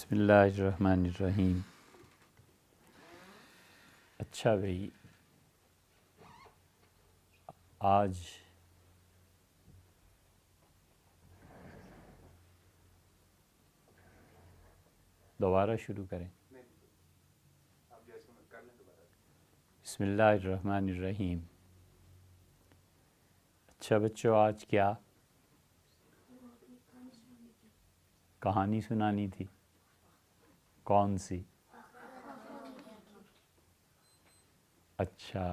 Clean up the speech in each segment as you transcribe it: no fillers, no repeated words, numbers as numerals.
بسم اللہ الرحمن الرحیم۔ اچھا بھائی، آج دوبارہ شروع کریں۔ بسم اللہ الرحمن الرحیم۔ اچھا بچوں، آج کیا کہانی سنانی تھی؟ کون سی؟ اچھا،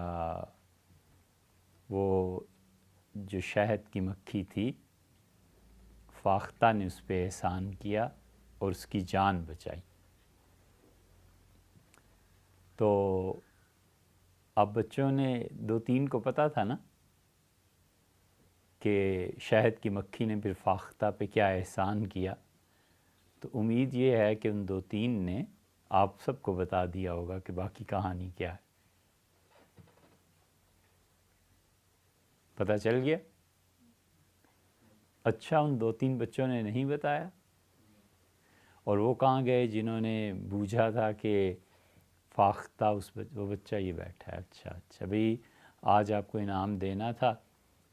وہ جو شہد کی مکھی تھی، فاختہ نے اس پہ احسان کیا اور اس کی جان بچائی۔ تو اب بچوں نے 2-3 کو پتہ تھا نا کہ شہد کی مکھی نے پھر فاختہ پہ کیا احسان کیا، تو امید یہ ہے کہ ان 2-3 نے آپ سب کو بتا دیا ہوگا کہ باقی کہانی کیا ہے۔ پتہ چل گیا؟ اچھا، ان 2-3 بچوں نے نہیں بتایا؟ اور وہ کہاں گئے جنہوں نے بوجھا تھا کہ فاختہ وہ بچہ یہ بیٹھا ہے؟ اچھا بھئی، آج آپ کو انعام دینا تھا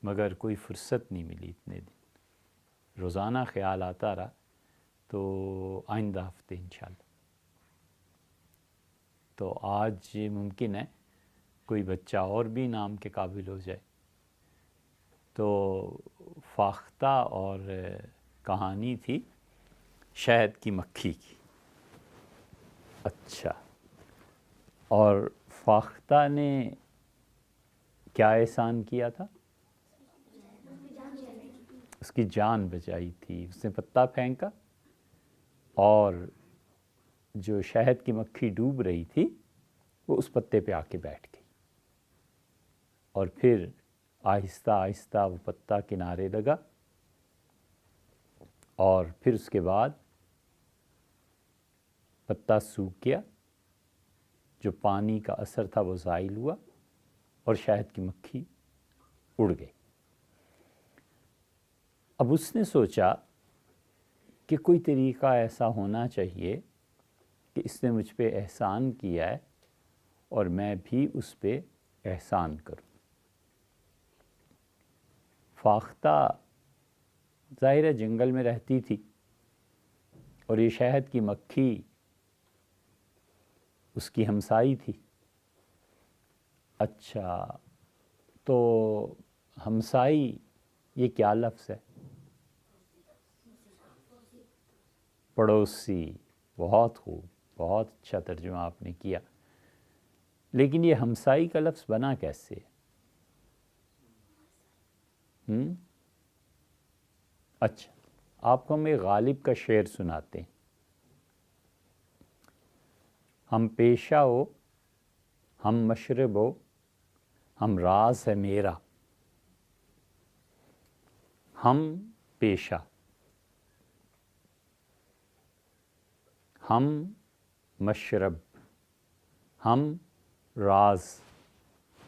مگر کوئی فرصت نہیں ملی اتنے دن، روزانہ خیال آتا رہا، تو آئندہ ہفتے انشاءاللہ۔ تو آج ممکن ہے کوئی بچہ اور بھی انعام کے قابل ہو جائے۔ تو فاختہ اور کہانی تھی شہد کی مکھی کی۔ اچھا، اور فاختہ نے کیا احسان کیا تھا؟ اس کی جان بچائی تھی۔ اس نے پتا پھینکا اور جو شہد کی مکھی ڈوب رہی تھی وہ اس پتے پہ آ کے بیٹھ گئی، اور پھر آہستہ آہستہ وہ پتا کنارے لگا، اور پھر اس کے بعد پتا سوکھ گیا، جو پانی کا اثر تھا وہ زائل ہوا، اور شہد کی مکھی اڑ گئی۔ اب اس نے سوچا کہ کوئی طریقہ ایسا ہونا چاہیے کہ اس نے مجھ پہ احسان کیا ہے اور میں بھی اس پہ احسان کروں۔ فاختہ ظاہر ہے جنگل میں رہتی تھی، اور یہ شہد کی مکھی اس کی ہمسائی تھی۔ اچھا، تو ہمسائی یہ کیا لفظ ہے؟ پڑوسی۔ بہت خوب، بہت اچھا ترجمہ آپ نے کیا، لیکن یہ ہمسائی کا لفظ بنا کیسے؟ اچھا، آپ کو ہم ایک غالب کا شعر سناتے ہیں۔ ہم پیشہ ہو، ہم مشرب ہو، ہم راز ہے میرا۔ ہم پیشہ، ہم مشرب، ہم راز،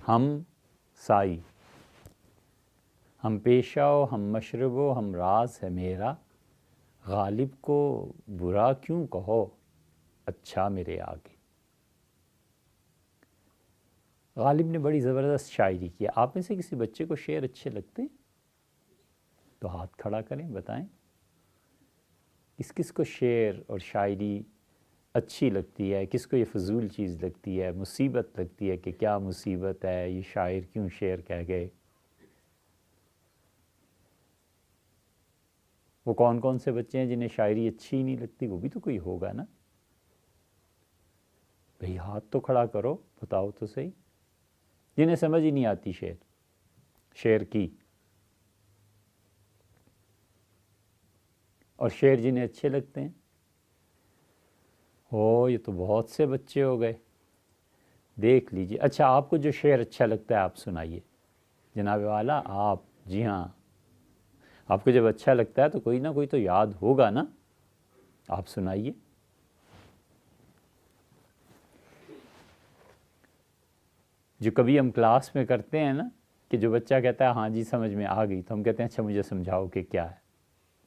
ہم سائی۔ ہم پیشہ ہو، ہم مشرب ہو، ہم راز ہے میرا، غالب کو برا کیوں کہو اچھا میرے آگے۔ غالب نے بڑی زبردست شاعری کی۔ آپ میں سے کسی بچے کو شعر اچھے لگتے ہیں تو ہاتھ کھڑا کریں، بتائیں کس کس کو شعر اور شاعری اچھی لگتی ہے، کس کو یہ فضول چیز لگتی ہے، مصیبت لگتی ہے کہ کیا مصیبت ہے، یہ شاعر کیوں شعر کہہ گئے۔ وہ کون کون سے بچے ہیں جنہیں شاعری اچھی نہیں لگتی؟ وہ بھی تو کوئی ہوگا نا۔ بھئی ہاتھ تو کھڑا کرو، بتاؤ تو صحیح، جنہیں سمجھ ہی نہیں آتی شعر کی، اور شعر جنہیں اچھے لگتے ہیں۔ یہ تو بہت سے بچے ہو گئے، دیکھ لیجئے۔ اچھا، آپ کو جو شعر اچھا لگتا ہے آپ سنائیے جناب والا۔ آپ، جی ہاں، آپ کو جب اچھا لگتا ہے تو کوئی نہ کوئی تو یاد ہوگا نا، آپ سنائیے۔ جو کبھی ہم کلاس میں کرتے ہیں نا کہ جو بچہ کہتا ہے ہاں جی سمجھ میں آ گئی، تو ہم کہتے ہیں اچھا مجھے سمجھاؤ کہ کیا ہے۔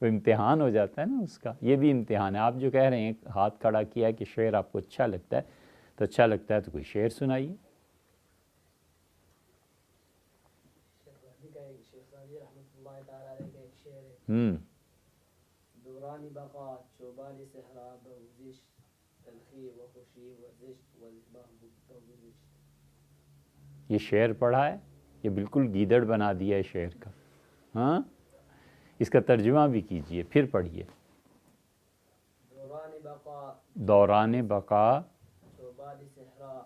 وہ امتحان ہو جاتا ہے نا اس کا. یہ بھی امتحان ہے. آپ جو کہہ رہے ہیں ہاتھ کھڑا کیا کہ شعر آپ کو اچھا لگتا ہے، تو اچھا لگتا ہے تو کوئی شعر سنائیے. دوران بقا چوبان صحرا بگذشت تلخی و خوشی و زشت و زیبا بگذشت. یہ شعر پڑھا ہے، یہ بالکل گیدڑ بنا دیا ہے شعر کا. ہاں، اس کا ترجمہ بھی کیجئے، پھر پڑھیے. دوران بقا دوران بقا چوبان صحرا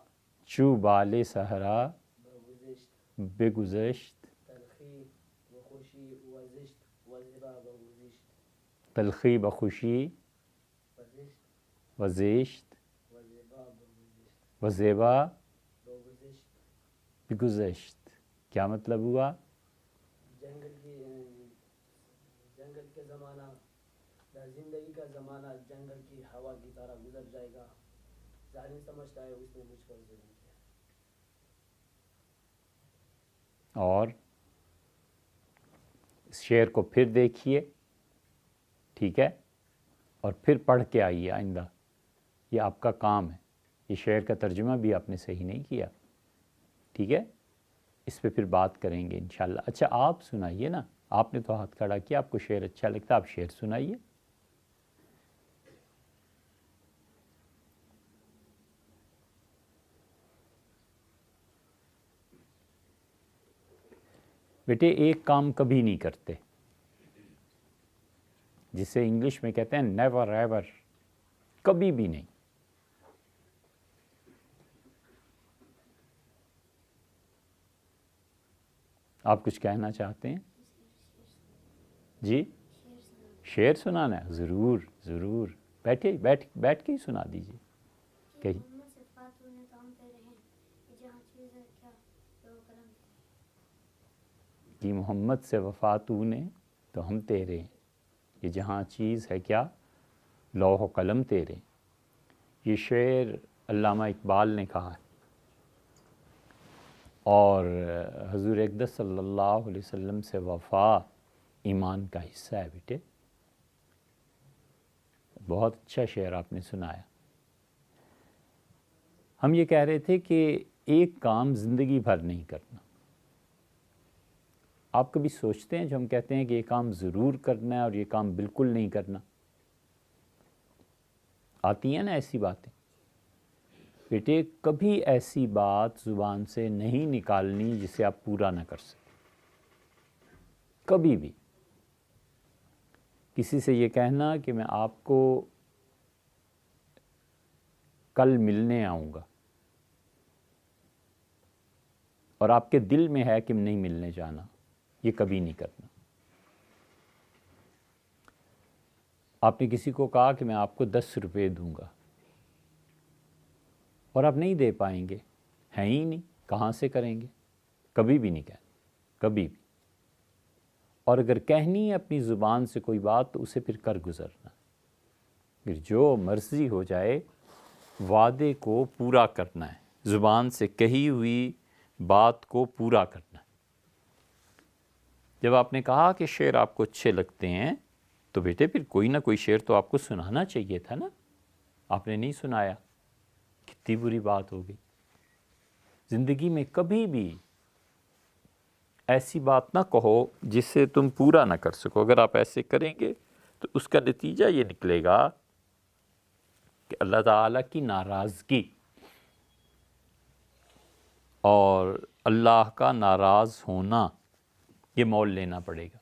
چوبال صحرا بگذشت بگذشت تلخی و خوشی و زشت و زیبا بگذشت. تلخی بخوشی و زشت و زیبا بگذشت. کیا مطلب ہوا؟ جنگل کے زمانہ، زندگی کا زمانہ جنگل کی ہوا کی طرح گزر جائے گا. ظالم سمجھتا ہے اس نے مجھ پر ظلم کیا. اور اس شعر کو پھر دیکھیے، ٹھیک ہے، اور پھر پڑھ کے آئیے آئندہ. یہ آپ کا کام ہے. یہ شعر کا ترجمہ بھی آپ نے صحیح نہیں کیا، ٹھیک ہے. اس پہ پھر بات کریں گے انشاءاللہ. اچھا آپ سنائیے نا، آپ نے تو ہاتھ کھڑا کیا، آپ کو شعر اچھا لگتا ہے، آپ شعر سنائیے. بیٹے ایک کام کبھی نہیں کرتے، جسے انگلش میں کہتے ہیں نیور ایور، کبھی بھی نہیں. آپ کچھ کہنا چاہتے ہیں؟ جی شعر سنانا ہے؟ ضرور ضرور، بیٹھ کے ہی سنا دیجیے. کہیں کہ محمد سے وفا تو نے تو ہم تیرے ہیں، یہ جہاں چیز ہے کیا لوح و قلم تیرے. یہ شعر علامہ اقبال نے کہا ہے، اور حضور اقدس صلی اللہ علیہ وسلم سے وفا ایمان کا حصہ ہے بیٹے. بہت اچھا شعر آپ نے سنایا. ہم یہ کہہ رہے تھے کہ ایک کام زندگی بھر نہیں کرنا. آپ کبھی سوچتے ہیں جو ہم کہتے ہیں کہ یہ کام ضرور کرنا ہے اور یہ کام بالکل نہیں کرنا؟ آتی ہیں نا ایسی باتیں. بیٹے کبھی ایسی بات زبان سے نہیں نکالنی جسے آپ پورا نہ کر سکیں. کبھی بھی کسی سے یہ کہنا کہ میں آپ کو کل ملنے آؤں گا، اور آپ کے دل میں ہے کہ نہیں ملنے جانا، یہ کبھی نہیں کرنا. آپ نے کسی کو کہا کہ میں آپ کو 10 روپے دوں گا، اور آپ نہیں دے پائیں گے، ہیں ہی نہیں، کہاں سے کریں گے؟ کبھی بھی نہیں کہنا، کبھی بھی. اور اگر کہنی ہے اپنی زبان سے کوئی بات تو اسے پھر کر گزرنا. پھر جو مرضی ہو جائے وعدے کو پورا کرنا ہے، زبان سے کہی ہوئی بات کو پورا کرنا ہے. جب آپ نے کہا کہ شعر آپ کو اچھے لگتے ہیں تو بیٹے پھر کوئی نہ کوئی شعر تو آپ کو سنانا چاہیے تھا نا. آپ نے نہیں سنایا، کتنی بری بات ہو گئی. زندگی میں کبھی بھی ایسی بات نہ کہو جس سے تم پورا نہ کر سکو. اگر آپ ایسے کریں گے تو اس کا نتیجہ یہ نکلے گا کہ اللہ تعالیٰ کی ناراضگی اور اللہ کا ناراض ہونا یہ مول لینا پڑے گا.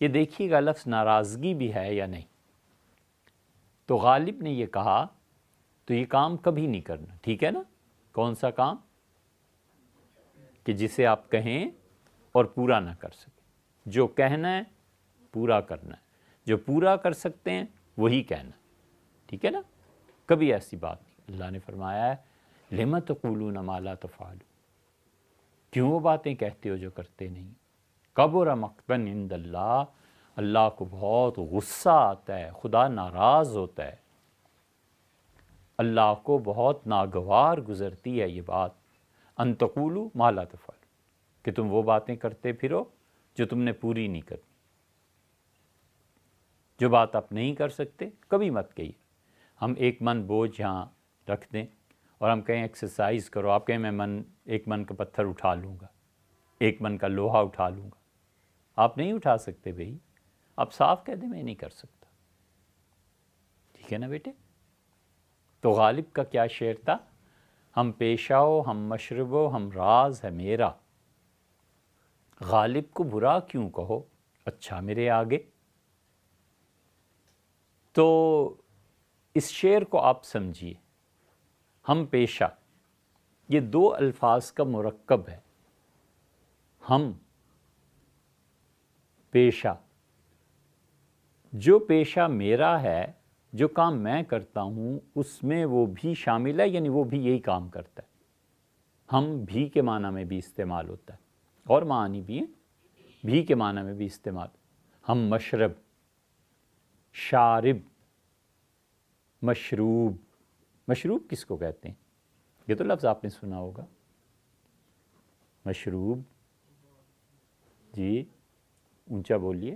یہ دیکھیے گا لفظ ناراضگی بھی ہے یا نہیں. تو غالب نے یہ کہا تو یہ کام کبھی نہیں کرنا، ٹھیک ہے نا. کون سا کام؟ کہ جسے آپ کہیں اور پورا نہ کر سکیں. جو کہنا ہے پورا کرنا ہے، جو پورا کر سکتے ہیں وہی کہنا، ٹھیک ہے نا. کبھی ایسی بات نہیں. اللہ نے فرمایا ہے لِمَ تَقُولُونَ مَا لَا تَفْعَلُونَ، کیوں وہ باتیں کہتے ہو جو کرتے نہیں. کبر مقتا عند اللہ، اللہ کو بہت غصہ آتا ہے، خدا ناراض ہوتا ہے، اللہ کو بہت ناگوار گزرتی ہے یہ بات. ان تقولوا ما لا تفعلون، کہ تم وہ باتیں کرتے پھرو جو تم نے پوری نہیں کرنی. جو بات آپ نہیں کر سکتے کبھی مت کہیے. ہم ایک من بوجھ یہاں رکھ دیں اور ہم کہیں ایکسرسائز کرو، آپ کہیں میں ایک من کا پتھر اٹھا لوں گا، ایک من کا لوہا اٹھا لوں گا. آپ نہیں اٹھا سکتے بھئی، آپ صاف کہہ دیں میں نہیں کر سکتا. ٹھیک ہے نا بیٹے؟ تو غالب کا کیا شعر تھا؟ ہم پیشاؤ ہم مشربو ہم راز ہے میرا، غالب کو برا کیوں کہو اچھا میرے آگے. تو اس شعر کو آپ سمجھیے. ہم پیشہ یہ دو الفاظ کا مرکب ہے. ہم پیشہ، جو پیشہ میرا ہے، جو کام میں کرتا ہوں اس میں وہ بھی شامل ہے، یعنی وہ بھی یہی کام کرتا ہے. ہم بھی کے معنی میں بھی استعمال ہوتا ہے اور معنی بھی ہیں، بھی کے معنی میں بھی استعمال. ہم مشرب، شارب، مشروب. مشروب کس کو کہتے ہیں؟ یہ تو لفظ آپ نے سنا ہوگا، مشروب. جی اونچا بولیے.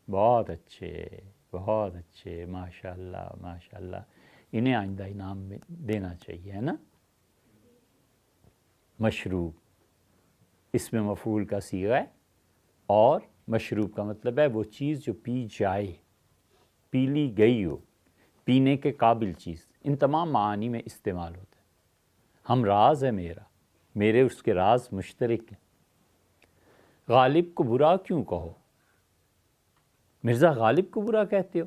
بہت اچھے، بہت اچھے، ماشاء اللہ ماشاء اللہ. انہیں آئندہ انعام میں دینا چاہیے، ہے نا. مشروب اس میں مفعول کا صیغہ ہے، اور مشروب کا مطلب ہے وہ چیز جو پی جائے، پی لی گئی ہو، پینے کے قابل چیز. ان تمام معانی میں استعمال ہوتا ہے. ہم راز ہے میرا، میرے اس کے راز مشترک ہیں. غالب کو برا کیوں کہو؟ مرزا غالب کو برا کہتے ہو؟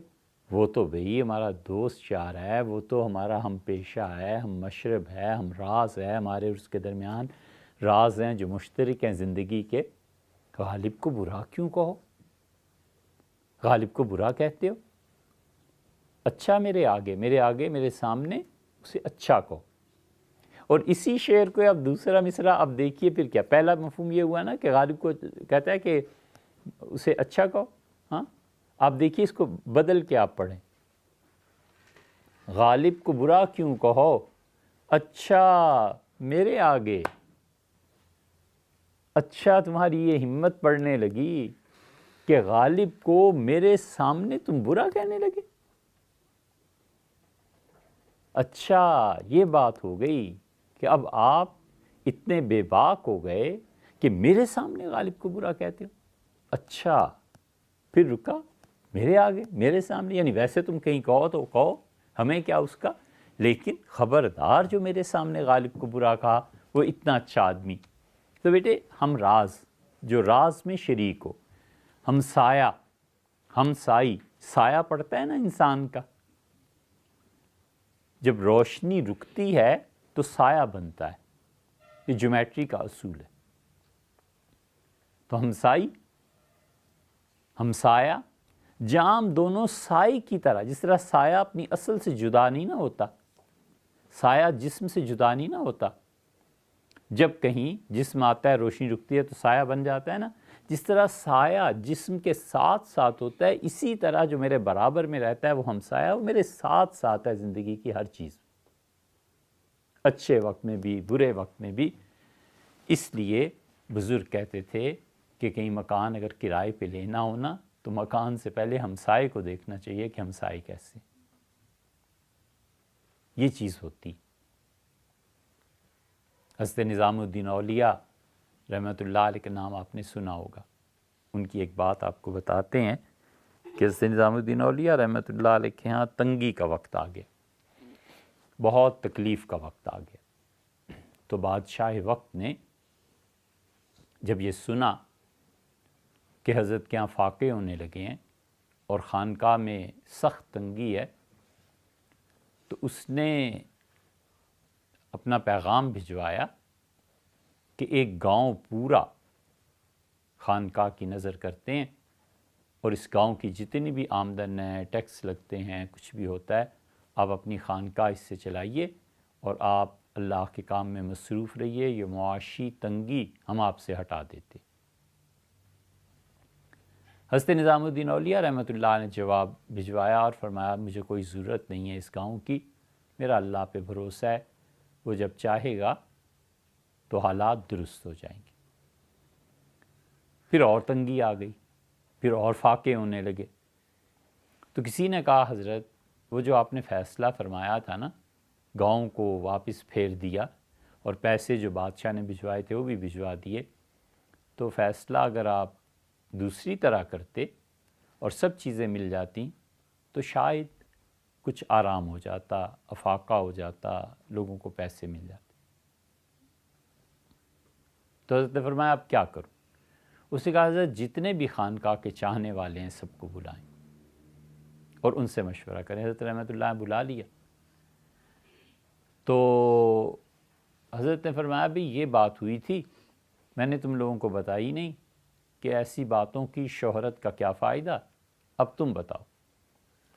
وہ تو بھئی ہمارا دوست یار ہے، وہ تو ہمارا ہم پیشہ ہے، ہم مشرب ہے، ہم راز ہے، ہمارے اس کے درمیان راز ہیں جو مشترک ہیں زندگی کے. غالب کو برا کیوں کہو؟ غالب کو برا کہتے ہو؟ اچھا میرے آگے، میرے سامنے اسے اچھا کہو. اور اسی شعر کو اب دوسرا مصرع اب دیکھیے پھر کیا. پہلا مفہوم یہ ہوا نا کہ غالب کو کہتا ہے کہ اسے اچھا کہو. ہاں آپ دیکھیے اس کو بدل کے آپ پڑھیں. غالب کو برا کیوں کہو اچھا میرے آگے. اچھا تمہاری یہ ہمت پڑنے لگی کہ غالب کو میرے سامنے تم برا کہنے لگے. اچھا یہ بات ہو گئی کہ اب آپ اتنے بے باک ہو گئے کہ میرے سامنے غالب کو برا کہتے ہو. اچھا پھر رکا، میرے آگے میرے سامنے، یعنی ویسے تم کہیں کہو تو کہو، ہمیں کیا اس کا، لیکن خبردار جو میرے سامنے غالب کو برا کہا وہ اتنا اچھا آدمی. تو بیٹے ہم راز، جو راز میں شریک ہو. ہم سایہ، ہم سائی، سایہ پڑتا ہے نا انسان کا، جب روشنی رکتی ہے تو سایہ بنتا ہے. یہ جیومیٹری کا اصول ہے. تو ہمسائی، ہمسایہ، جہاں ہم دونوں سائی کی طرح، جس طرح سایہ اپنی اصل سے جدا نہیں نہ ہوتا، سایہ جسم سے جدا نہیں نہ ہوتا. جب کہیں جسم آتا ہے روشنی رکتی ہے تو سایہ بن جاتا ہے نا. جس طرح سایہ جسم کے ساتھ ساتھ ہوتا ہے، اسی طرح جو میرے برابر میں رہتا ہے وہ ہمسایہ، وہ میرے ساتھ ساتھ ہے زندگی کی ہر چیز، اچھے وقت میں بھی برے وقت میں بھی. اس لیے بزرگ کہتے تھے کہ کہیں مکان اگر کرائے پہ لینا ہونا تو مکان سے پہلے ہمسائے کو دیکھنا چاہیے کہ ہمسائے کیسے. یہ چیز ہوتی. حضرت نظام الدین اولیاء رحمۃ اللہ علیہ کا نام آپ نے سنا ہوگا. ان کی ایک بات آپ کو بتاتے ہیں کہ حضرت نظام الدین اولیاء رحمۃ اللہ علیہ کے ہاں تنگی کا وقت آ گیا، بہت تکلیف کا وقت آ گیا. تو بادشاہ وقت نے جب یہ سنا کہ حضرت کے ہاں فاقے ہونے لگے ہیں اور خانقاہ میں سخت تنگی ہے، تو اس نے اپنا پیغام بھجوایا کہ ایک گاؤں پورا خانقاہ کی نظر کرتے ہیں، اور اس گاؤں کی جتنی بھی آمدن ہے، ٹیکس لگتے ہیں، کچھ بھی ہوتا ہے، آپ اپنی خانقاہ اس سے چلائیے اور آپ اللہ کے کام میں مصروف رہیے. یہ معاشی تنگی ہم آپ سے ہٹا دیتے. حضرت نظام الدین اولیاء رحمۃ اللہ نے جواب بھجوایا اور فرمایا مجھے کوئی ضرورت نہیں ہے اس گاؤں کی، میرا اللہ پہ بھروسہ ہے، وہ جب چاہے گا تو حالات درست ہو جائیں گے. پھر اور تنگی آ گئی، پھر اور فاقے ہونے لگے۔ تو کسی نے کہا حضرت وہ جو آپ نے فیصلہ فرمایا تھا نا، گاؤں کو واپس پھیر دیا اور پیسے جو بادشاہ نے بھجوائے تھے وہ بھی بھجوا دیے، تو فیصلہ اگر آپ دوسری طرح کرتے اور سب چیزیں مل جاتی تو شاید کچھ آرام ہو جاتا، افاقہ ہو جاتا، لوگوں کو پیسے مل جاتے۔ تو حضرت نے فرمایا اب کیا کروں؟ اس نے کہا حضرت جتنے بھی خانقاہ کے چاہنے والے ہیں سب کو بلائیں اور ان سے مشورہ کریں۔ حضرت رحمۃ اللہ بلا لیا تو حضرت نے فرمایا بھی یہ بات ہوئی تھی، میں نے تم لوگوں کو بتائی نہیں کہ ایسی باتوں کی شہرت کا کیا فائدہ، اب تم بتاؤ۔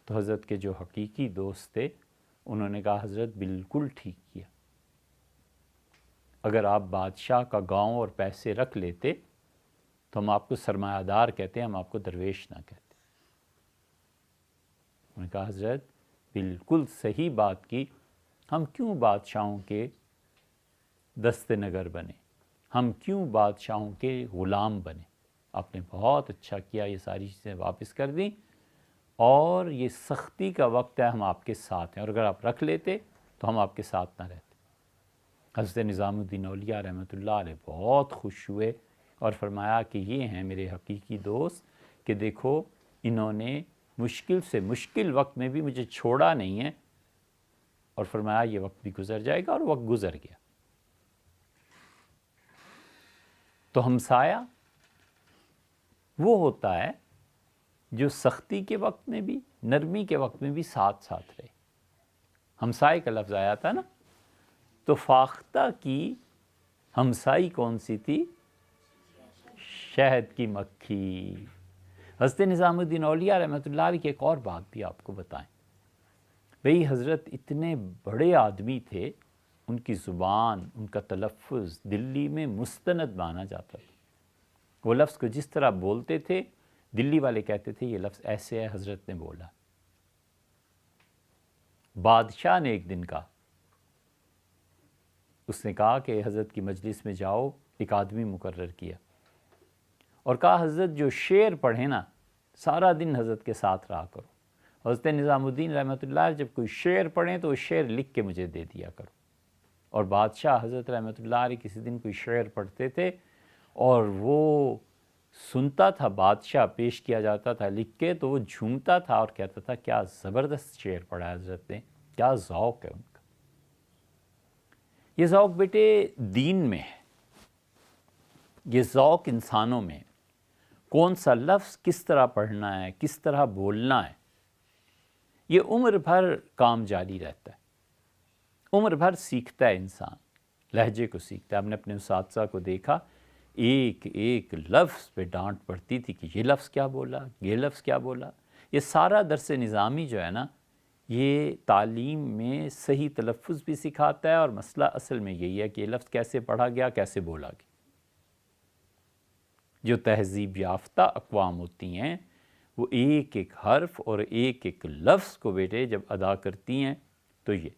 تو حضرت کے جو حقیقی دوست تھے انہوں نے کہا حضرت بالکل ٹھیک کیا، اگر آپ بادشاہ کا گاؤں اور پیسے رکھ لیتے تو ہم آپ کو سرمایہ دار کہتے، ہم آپ کو درویش نہ کہتے۔ انہوں نے کہا حضرت بالکل صحیح بات کی، ہم کیوں بادشاہوں کے دست نگر بنے، ہم کیوں بادشاہوں کے غلام بنے؟ آپ نے بہت اچھا کیا، یہ ساری چیزیں واپس کر دیں، اور یہ سختی کا وقت ہے، ہم آپ کے ساتھ ہیں، اور اگر آپ رکھ لیتے تو ہم آپ کے ساتھ نہ رہتے۔ حضرت نظام الدین اولیاء رحمۃ اللہ علیہ بہت خوش ہوئے اور فرمایا کہ یہ ہیں میرے حقیقی دوست، کہ دیکھو انہوں نے مشکل سے مشکل وقت میں بھی مجھے چھوڑا نہیں ہے، اور فرمایا یہ وقت بھی گزر جائے گا، اور وقت گزر گیا۔ تو ہمسایہ وہ ہوتا ہے جو سختی کے وقت میں بھی، نرمی کے وقت میں بھی ساتھ ساتھ رہے۔ ہمسائے کا لفظ آیا تھا نا، تو فاختہ کی ہمسائی کون سی تھی؟ شہد کی مکھی۔ حضرت نظام الدین اولیاء رحمۃ اللہ علیہ کی ایک اور بات بھی آپ کو بتائیں۔ بھئی حضرت اتنے بڑے آدمی تھے، ان کی زبان، ان کا تلفظ دلی میں مستند مانا جاتا تھا۔ وہ لفظ کو جس طرح بولتے تھے دلی والے کہتے تھے یہ لفظ ایسے ہے، حضرت نے بولا۔ بادشاہ نے ایک دن کہا، اس نے کہا کہ حضرت کی مجلس میں جاؤ، ایک آدمی مقرر کیا اور کہا حضرت جو شعر پڑھے نا سارا دن حضرت کے ساتھ رہا کرو۔ حضرت نظام الدین رحمۃ اللہ جب کوئی شعر پڑھیں تو وہ شعر لکھ کے مجھے دے دیا کرو۔ اور بادشاہ حضرت رحمۃ اللہ علیہ کسی دن کوئی شعر پڑھتے تھے اور وہ سنتا تھا، بادشاہ پیش کیا جاتا تھا لکھ کے، تو وہ جھومتا تھا اور کہتا تھا کیا زبردست شعر پڑھا ہے حضرت نے، کیا ذوق ہے ان کا۔ یہ ذوق بیٹے دین میں ہے، یہ ذوق انسانوں میں ہے۔ کون سا لفظ کس طرح پڑھنا ہے، کس طرح بولنا ہے، یہ عمر بھر کام جاری رہتا ہے، عمر بھر سیکھتا ہے انسان، لہجے کو سیکھتا ہے۔ ہم نے اپنے اساتذہ کو دیکھا، ایک ایک لفظ پہ ڈانٹ پڑتی تھی کہ یہ لفظ کیا بولا، یہ لفظ کیا بولا۔ یہ سارا درس نظامی جو ہے نا، یہ تعلیم میں صحیح تلفظ بھی سکھاتا ہے، اور مسئلہ اصل میں یہی ہے کہ یہ لفظ کیسے پڑھا گیا، کیسے بولا گیا۔ جو تہذیب یافتہ اقوام ہوتی ہیں وہ ایک ایک حرف اور ایک ایک لفظ کو بیٹے جب ادا کرتی ہیں تو یہ۔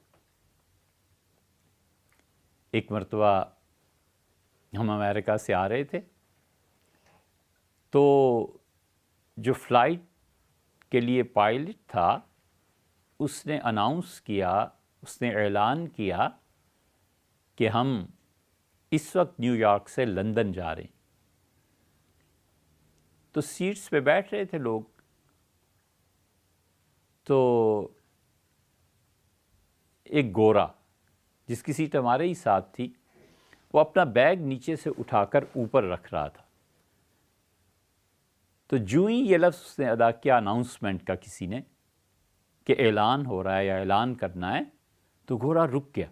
ایک مرتبہ ہم امریکہ سے آ رہے تھے، تو جو فلائٹ کے لیے پائلٹ تھا اس نے اناؤنس کیا، اس نے اعلان کیا کہ ہم اس وقت نیو یارک سے لندن جا رہے ہیں۔ تو سیٹس پہ بیٹھ رہے تھے لوگ، تو ایک گورا جس کی سیٹ ہمارے ہی ساتھ تھی، وہ اپنا بیگ نیچے سے اٹھا کر اوپر رکھ رہا تھا۔ تو جو ہی یہ لفظ اس نے ادا کیا اناؤنسمنٹ کا کسی نے کہ اعلان ہو رہا ہے یا اعلان کرنا ہے، تو گورا رک گیا،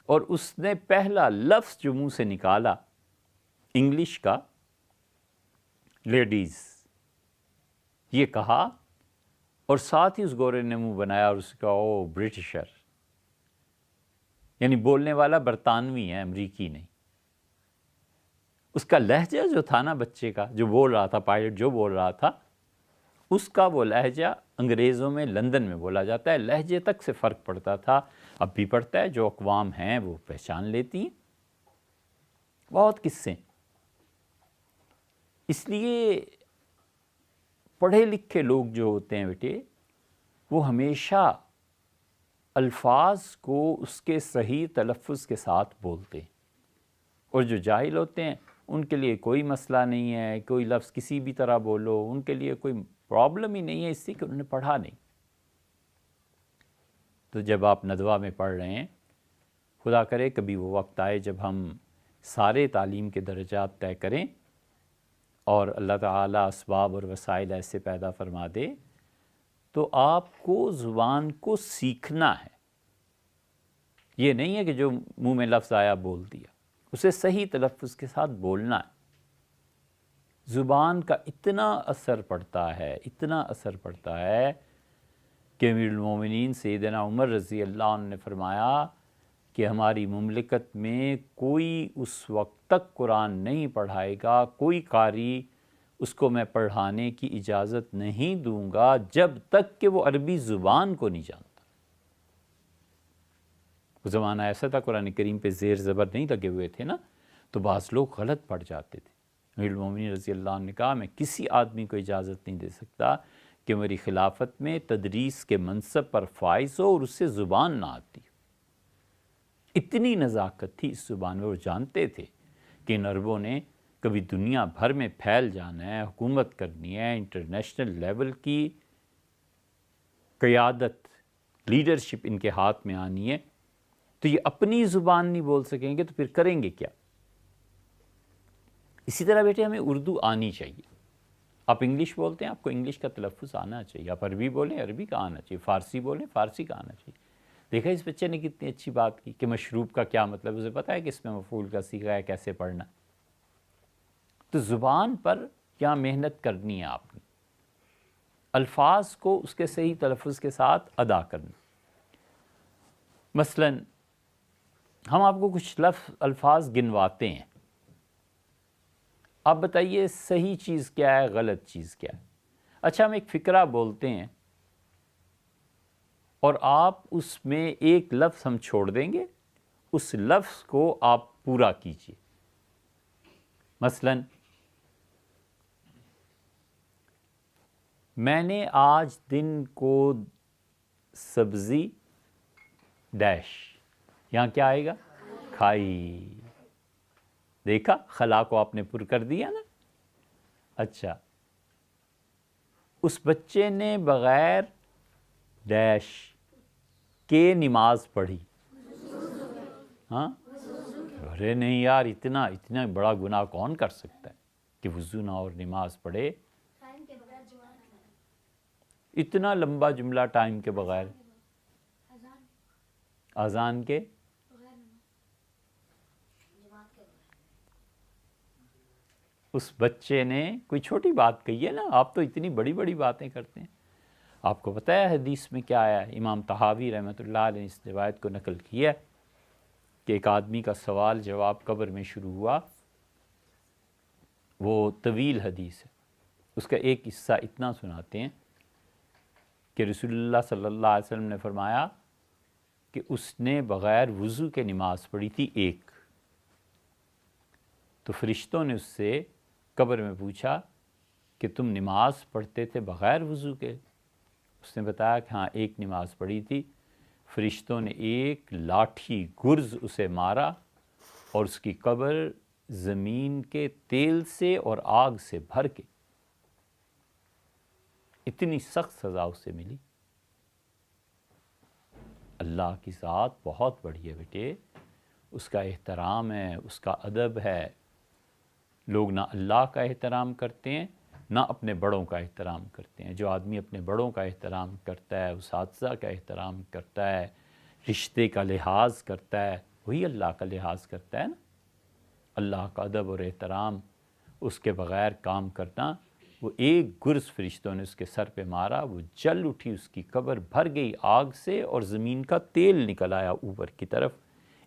اور اس نے پہلا لفظ جو منہ سے نکالا انگلش کا، لیڈیز، یہ کہا، اور ساتھ ہی اس گورے نے منہ بنایا اور اس کا او برٹشر، یعنی بولنے والا برطانوی ہے، امریکی نہیں۔ اس کا لہجہ جو تھا نا بچے کا جو بول رہا تھا، پائلٹ جو بول رہا تھا، اس کا وہ لہجہ انگریزوں میں لندن میں بولا جاتا ہے، لہجے تک سے فرق پڑتا تھا، اب بھی پڑتا ہے، جو اقوام ہیں وہ پہچان لیتی ہیں۔ بہت قصے۔ اس لیے پڑھے لکھے لوگ جو ہوتے ہیں بیٹے وہ ہمیشہ الفاظ کو اس کے صحیح تلفظ کے ساتھ بولتے ہیں، اور جو جاہل ہوتے ہیں ان کے لیے کوئی مسئلہ نہیں ہے، کوئی لفظ کسی بھی طرح بولو، ان کے لیے کوئی پرابلم ہی نہیں ہے، اس سے کہ انہوں نے پڑھا نہیں۔ تو جب آپ ندوہ میں پڑھ رہے ہیں، خدا کرے کبھی وہ وقت آئے جب ہم سارے تعلیم کے درجات طے کریں اور اللہ تعالیٰ اسباب اور وسائل ایسے پیدا فرما دے، تو آپ کو زبان کو سیکھنا ہے۔ یہ نہیں ہے کہ جو منہ میں لفظ آیا بول دیا، اسے صحیح تلفظ کے ساتھ بولنا ہے۔ زبان کا اتنا اثر پڑتا ہے، اتنا اثر پڑتا ہے کہ امیر المومنین سیدنا عمر رضی اللہ عنہ نے فرمایا کہ ہماری مملکت میں کوئی اس وقت تک قرآن نہیں پڑھائے گا، کوئی قاری اس کو میں پڑھانے کی اجازت نہیں دوں گا جب تک کہ وہ عربی زبان کو نہیں جانتا۔ وہ زمانہ ایسا تھا قرآن کریم پہ زیر زبر نہیں لگے ہوئے تھے نا، تو بعض لوگ غلط پڑھ جاتے تھے۔ امیر المومنین رضی اللہ عنہ نے کہا میں کسی آدمی کو اجازت نہیں دے سکتا کہ میری خلافت میں تدریس کے منصب پر فائز ہو اور اس سے زبان نہ آتی۔ اتنی نزاکت تھی اس زبان میں، وہ جانتے تھے کہ ان عربوں نے کبھی دنیا بھر میں پھیل جانا ہے، حکومت کرنی ہے، انٹرنیشنل لیول کی قیادت، لیڈرشپ ان کے ہاتھ میں آنی ہے، تو یہ اپنی زبان نہیں بول سکیں گے تو پھر کریں گے کیا؟ اسی طرح بیٹے ہمیں اردو آنی چاہیے۔ آپ انگلش بولتے ہیں، آپ کو انگلش کا تلفظ آنا چاہیے، آپ عربی بولیں عربی کا آنا چاہیے، فارسی بولیں فارسی کا آنا چاہیے۔ دیکھا اس بچے نے کتنی اچھی بات کی کہ مشروب کا کیا مطلب، اسے پتہ ہے کہ اس میں مفعول کا صیغہ ہے، کیسے پڑھنا۔ تو زبان پر کیا محنت کرنی ہے آپ نے، الفاظ کو اس کے صحیح تلفظ کے ساتھ ادا کرنا۔ مثلا ہم آپ کو کچھ الفاظ گنواتے ہیں، آپ بتائیے صحیح چیز کیا ہے، غلط چیز کیا ہے۔ اچھا ہم ایک فقرہ بولتے ہیں اور آپ اس میں ایک لفظ ہم چھوڑ دیں گے، اس لفظ کو آپ پورا کیجئے۔ مثلا میں نے آج دن کو سبزی ڈیش، یہاں کیا آئے گا؟ کھائی۔ دیکھا خلا کو آپ نے پر کر دیا نا۔ اچھا اس بچے نے بغیر ڈیش کے نماز پڑھی، ہاں؟ ارے نہیں یار، اتنا بڑا گناہ کون کر سکتا ہے کہ وضو نہ اور نماز پڑھے؟ اتنا لمبا جملہ ٹائم کے بغیر، اذان کے، اس بچے نے کوئی چھوٹی بات کہی ہے نا، آپ تو اتنی بڑی بڑی باتیں کرتے ہیں۔ آپ کو پتہ ہے حدیث میں کیا آیا ہے؟ امام طحاوی رحمۃ اللہ علیہ نے اس روایت کو نقل کیا ہے کہ ایک آدمی کا سوال جواب قبر میں شروع ہوا، وہ طویل حدیث ہے، اس کا ایک حصہ اتنا سناتے ہیں کہ رسول اللہ صلی اللہ علیہ وسلم نے فرمایا کہ اس نے بغیر وضو کے نماز پڑھی تھی ایک۔ تو فرشتوں نے اس سے قبر میں پوچھا کہ تم نماز پڑھتے تھے بغیر وضو کے؟ اس نے بتایا کہ ہاں ایک نماز پڑھی تھی۔ فرشتوں نے ایک لاٹھی گرز اسے مارا اور اس کی قبر زمین کے تیل سے اور آگ سے بھر کے، اتنی سخت سزا اسے ملی۔ اللہ کی ذات بہت بڑی ہے بیٹے، اس کا احترام ہے، اس کا ادب ہے۔ لوگ نہ اللہ کا احترام کرتے ہیں نہ اپنے بڑوں کا احترام کرتے ہیں۔ جو آدمی اپنے بڑوں کا احترام کرتا ہے، اساتذہ کا احترام کرتا ہے، رشتے کا لحاظ کرتا ہے، وہی اللہ کا لحاظ کرتا ہے نا۔ اللہ کا ادب اور احترام اس کے بغیر کام کرنا، وہ ایک گرز فرشتوں نے اس کے سر پہ مارا، وہ جل اٹھی، اس کی قبر بھر گئی آگ سے اور زمین کا تیل نکل آیا اوپر کی طرف۔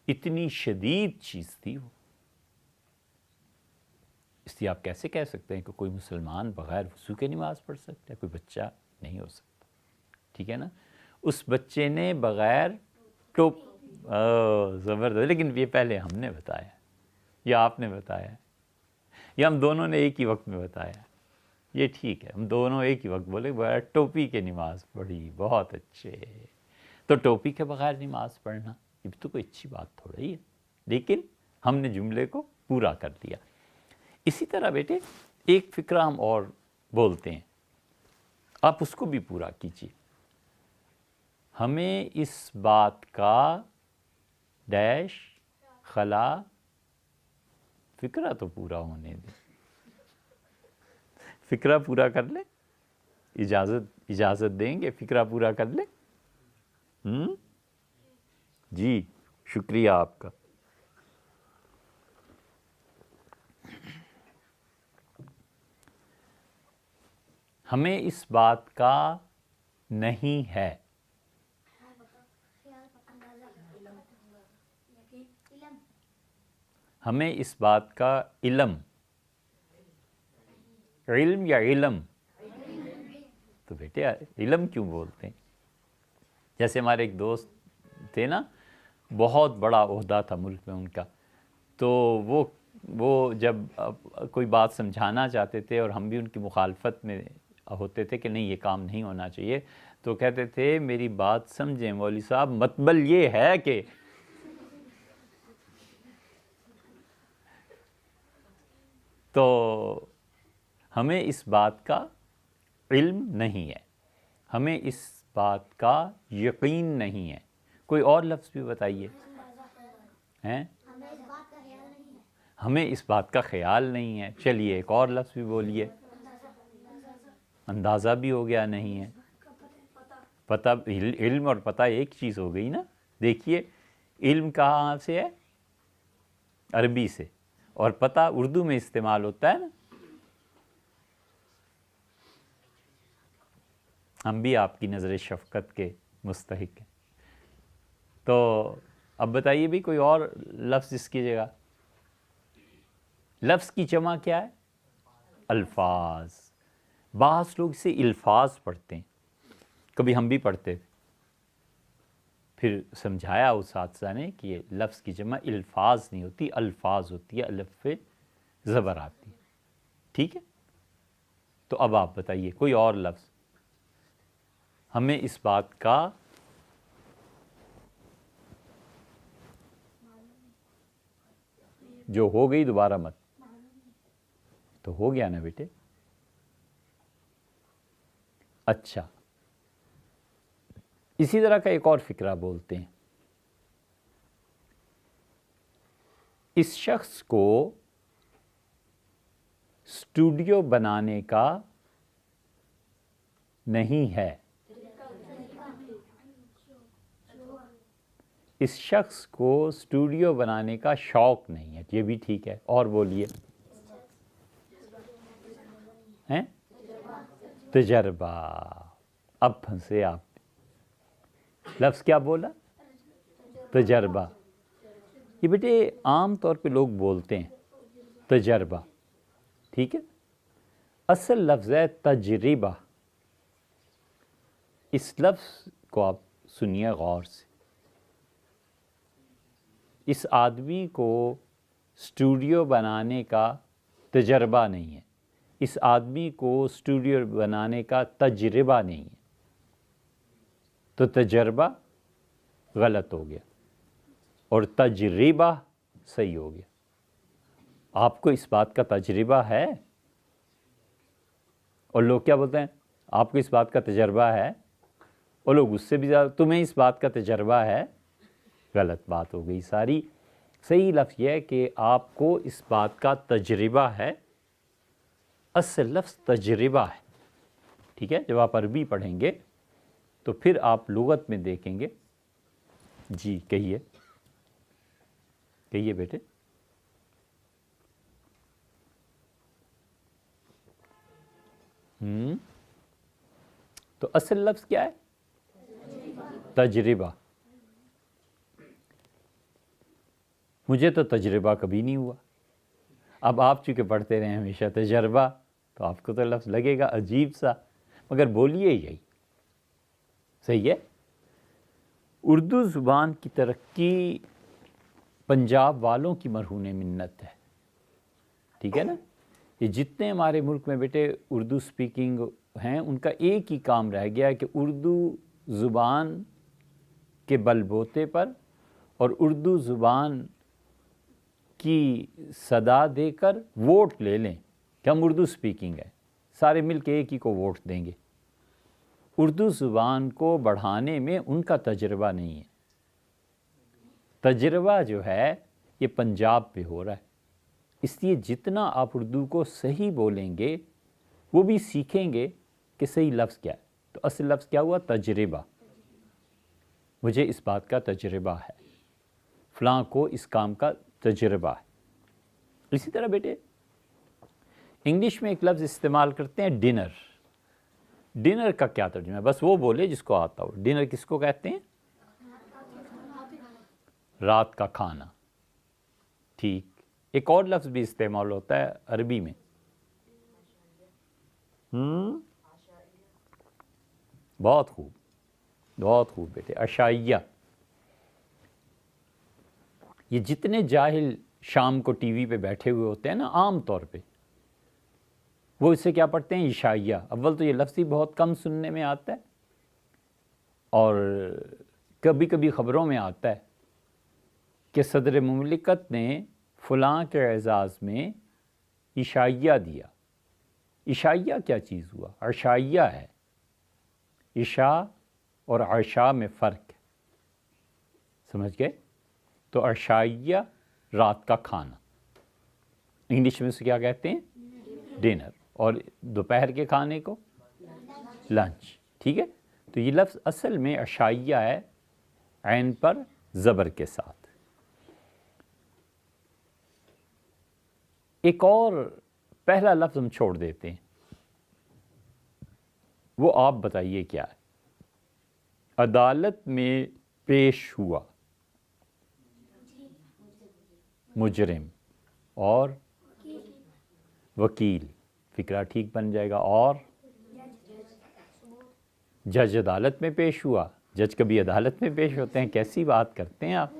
اتنی شدید چیز تھی وہ۔ اس لیے آپ کیسے کہہ سکتے ہیں کہ کوئی مسلمان بغیر وضو کے نماز پڑھ سکتا ہے؟ کوئی بچہ نہیں ہو سکتا، ٹھیک ہے نا۔ اس بچے نے بغیر ٹوپ، زبردست، لیکن یہ پہلے ہم نے بتایا یا آپ نے بتایا؟ یہ ہم دونوں نے ایک ہی وقت میں بتایا، یہ ٹھیک ہے، ہم دونوں ایک ہی وقت بولے بڑا ٹوپی کے نماز پڑھی، بہت اچھے۔ تو ٹوپی کے بغیر نماز پڑھنا یہ بھی تو کوئی اچھی بات تھوڑا ہی ہے، لیکن ہم نے جملے کو پورا کر دیا۔ اسی طرح بیٹے ایک فقرہ ہم اور بولتے ہیں، آپ اس کو بھی پورا کیجیے۔ ہمیں اس بات کا ڈیش خلا، فقرہ تو پورا ہونے دیں، فقرہ پورا کر لیں، اجازت دیں گے فقرہ پورا کر لیں؟ جی شکریہ آپ کا۔ ہمیں اس بات کا نہیں ہے، ہمیں اس بات کا علم یا علم، تو بیٹے علم کیوں بولتے ہیں؟ جیسے ہمارے ایک دوست تھے نا، بہت بڑا عہدہ تھا ملک میں ان کا، تو وہ جب کوئی بات سمجھانا چاہتے تھے اور ہم بھی ان کی مخالفت میں ہوتے تھے کہ نہیں یہ کام نہیں ہونا چاہیے، تو کہتے تھے میری بات سمجھیں مولوی صاحب، مطلب یہ ہے کہ، تو ہمیں اس بات کا علم نہیں ہے، ہمیں اس بات کا یقین نہیں ہے۔ کوئی اور لفظ بھی بتائیے ہیں؟ ہمیں اس بات کا خیال نہیں ہے۔ چلیے ایک اور لفظ بھی بولیے۔ اندازہ بھی ہو گیا نہیں ہے۔ پتہ، علم اور پتہ ایک چیز ہو گئی نا۔ دیکھیے علم کہاں سے ہے؟ عربی سے، اور پتہ اردو میں استعمال ہوتا ہے نا۔ ہم بھی آپ کی نظر شفقت کے مستحق ہیں۔ تو اب بتائیے بھی کوئی اور لفظ اس کی جگہ۔ لفظ کی جمع کیا ہے؟ الفاظ۔ بعض لوگ اسے الفاظ پڑھتے ہیں، کبھی ہم بھی پڑھتے تھے، پھر سمجھایا اس اساتذہ نے کہ یہ لفظ کی جمع الفاظ نہیں ہوتی، الفاظ ہوتی ہے، الف پہ زبر آتی ہے، ٹھیک ہے؟ تو اب آپ بتائیے کوئی اور لفظ۔ ہمیں اس بات کا جو ہو گئی دوبارہ مت، تو ہو گیا نا بیٹے۔ اچھا، اسی طرح کا ایک اور فقرہ بولتے ہیں۔ اس شخص کو اسٹوڈیو بنانے کا نہیں ہے، اس شخص کو اسٹوڈیو بنانے کا شوق نہیں ہے۔ یہ بھی ٹھیک ہے، اور بولیے۔ ہیں؟ تجربہ۔ اب پھنسے آپ، لفظ کیا بولا؟ تجربہ۔ یہ بیٹے عام طور پہ لوگ بولتے ہیں تجربہ، ٹھیک ہے؟ اصل لفظ ہے تجربہ۔ اس لفظ کو آپ سنیے غور سے۔ اس آدمی کو اسٹوڈیو بنانے کا تجربہ نہیں ہے، اس آدمی کو اسٹوڈیو بنانے کا تجربہ نہیں ہے، تو تجربہ غلط ہو گیا اور تجربہ صحیح ہو گیا۔ آپ کو اس بات کا تجربہ ہے؟ اور لوگ کیا بولتے ہیں؟ آپ کو اس بات کا تجربہ ہے؟ اور لوگ اس سے بھی زیادہ، تمہیں اس بات کا تجربہ ہے؟ غلط بات ہو گئی ساری۔ صحیح لفظ یہ ہے کہ آپ کو اس بات کا تجربہ ہے، اصل لفظ تجربہ ہے، ٹھیک ہے؟ جب آپ عربی پڑھیں گے تو پھر آپ لغت میں دیکھیں گے۔ جی کہیے، کہیے بیٹے۔ تو اصل لفظ کیا ہے؟ تجربہ۔ مجھے تو تجربہ کبھی نہیں ہوا۔ اب آپ چونکہ پڑھتے رہے ہمیشہ تجربہ، تو آپ کو تو لفظ لگے گا عجیب سا، مگر بولیے یہی، صحیح ہے؟ اردو زبان کی ترقی پنجاب والوں کی مرہون منت ہے، ٹھیک ہے نا؟ یہ جتنے ہمارے ملک میں بیٹے اردو سپیکنگ ہیں ان کا ایک ہی کام رہ گیا کہ اردو زبان کے بل بوتے پر اور اردو زبان کی صدا دے کر ووٹ لے لیں کہ ہم اردو سپیکنگ ہے، سارے مل کے ایک ہی کو ووٹ دیں گے۔ اردو زبان کو بڑھانے میں ان کا تجربہ نہیں ہے، تجربہ جو ہے یہ پنجاب پہ ہو رہا ہے، اس لیے جتنا آپ اردو کو صحیح بولیں گے وہ بھی سیکھیں گے کہ صحیح لفظ کیا ہے۔ تو اصل لفظ کیا ہوا؟ تجربہ۔ مجھے اس بات کا تجربہ ہے، فلاں کو اس کام کا تجربہ ہے۔ اسی طرح بیٹے انگلش میں ایک لفظ استعمال کرتے ہیں ڈنر۔ ڈنر کا کیا ترجمہ ہے؟ بس وہ بولے جس کو آتا ہو۔ ڈنر کس کو کہتے ہیں؟ رات کا کھانا۔ ٹھیک، ایک اور لفظ بھی استعمال ہوتا ہے عربی میں، بہت خوب، بہت خوب بیٹے، عشائیہ۔ یہ جتنے جاہل شام کو ٹی وی پہ بیٹھے ہوئے ہوتے ہیں نا، عام طور پہ وہ اس سے کیا پڑھتے ہیں؟ عشائیہ۔ اول تو یہ لفظ ہی بہت کم سننے میں آتا ہے، اور کبھی کبھی خبروں میں آتا ہے کہ صدر مملکت نے فلاں کے اعزاز میں عشائیہ دیا۔ عشائیہ کیا چیز ہوا؟ عشائیہ ہے، عشاء اور عشاء میں فرق ہے، سمجھ گئے؟ تو عشائیہ رات کا کھانا، انگلش میں اسے کیا کہتے ہیں؟ ڈنر، اور دوپہر کے کھانے کو لنچ۔ ٹھیک ہے، تو یہ لفظ اصل میں عشائیہ ہے، عین پر زبر کے ساتھ۔ ایک اور پہلا لفظ ہم چھوڑ دیتے ہیں، وہ آپ بتائیے کیا ہے؟ عدالت میں پیش ہوا، مجرم اور وکیل، فکرہ ٹھیک بن جائے گا، اور جج عدالت میں پیش ہوا۔ جج کبھی عدالت میں پیش ہوتے ہیں؟ کیسی بات کرتے ہیں آپ؟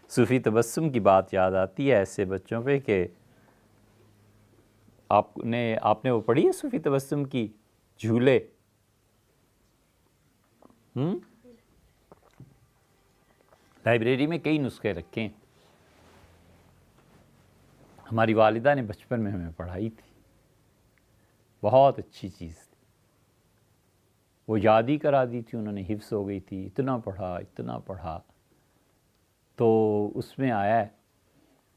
صوفی تبسم کی بات یاد آتی ہے ایسے بچوں پہ کہ آپ نے وہ پڑھی ہے صوفی تبسم کی جھولے؟ لائبریری میں کئی نسخے رکھے ہیں، ہماری والدہ نے بچپن میں ہمیں پڑھائی تھی، بہت اچھی چیز تھی، وہ یاد ہی کرا دی تھی انہوں نے، حفظ ہو گئی تھی، اتنا پڑھا۔ تو اس میں آیا ہے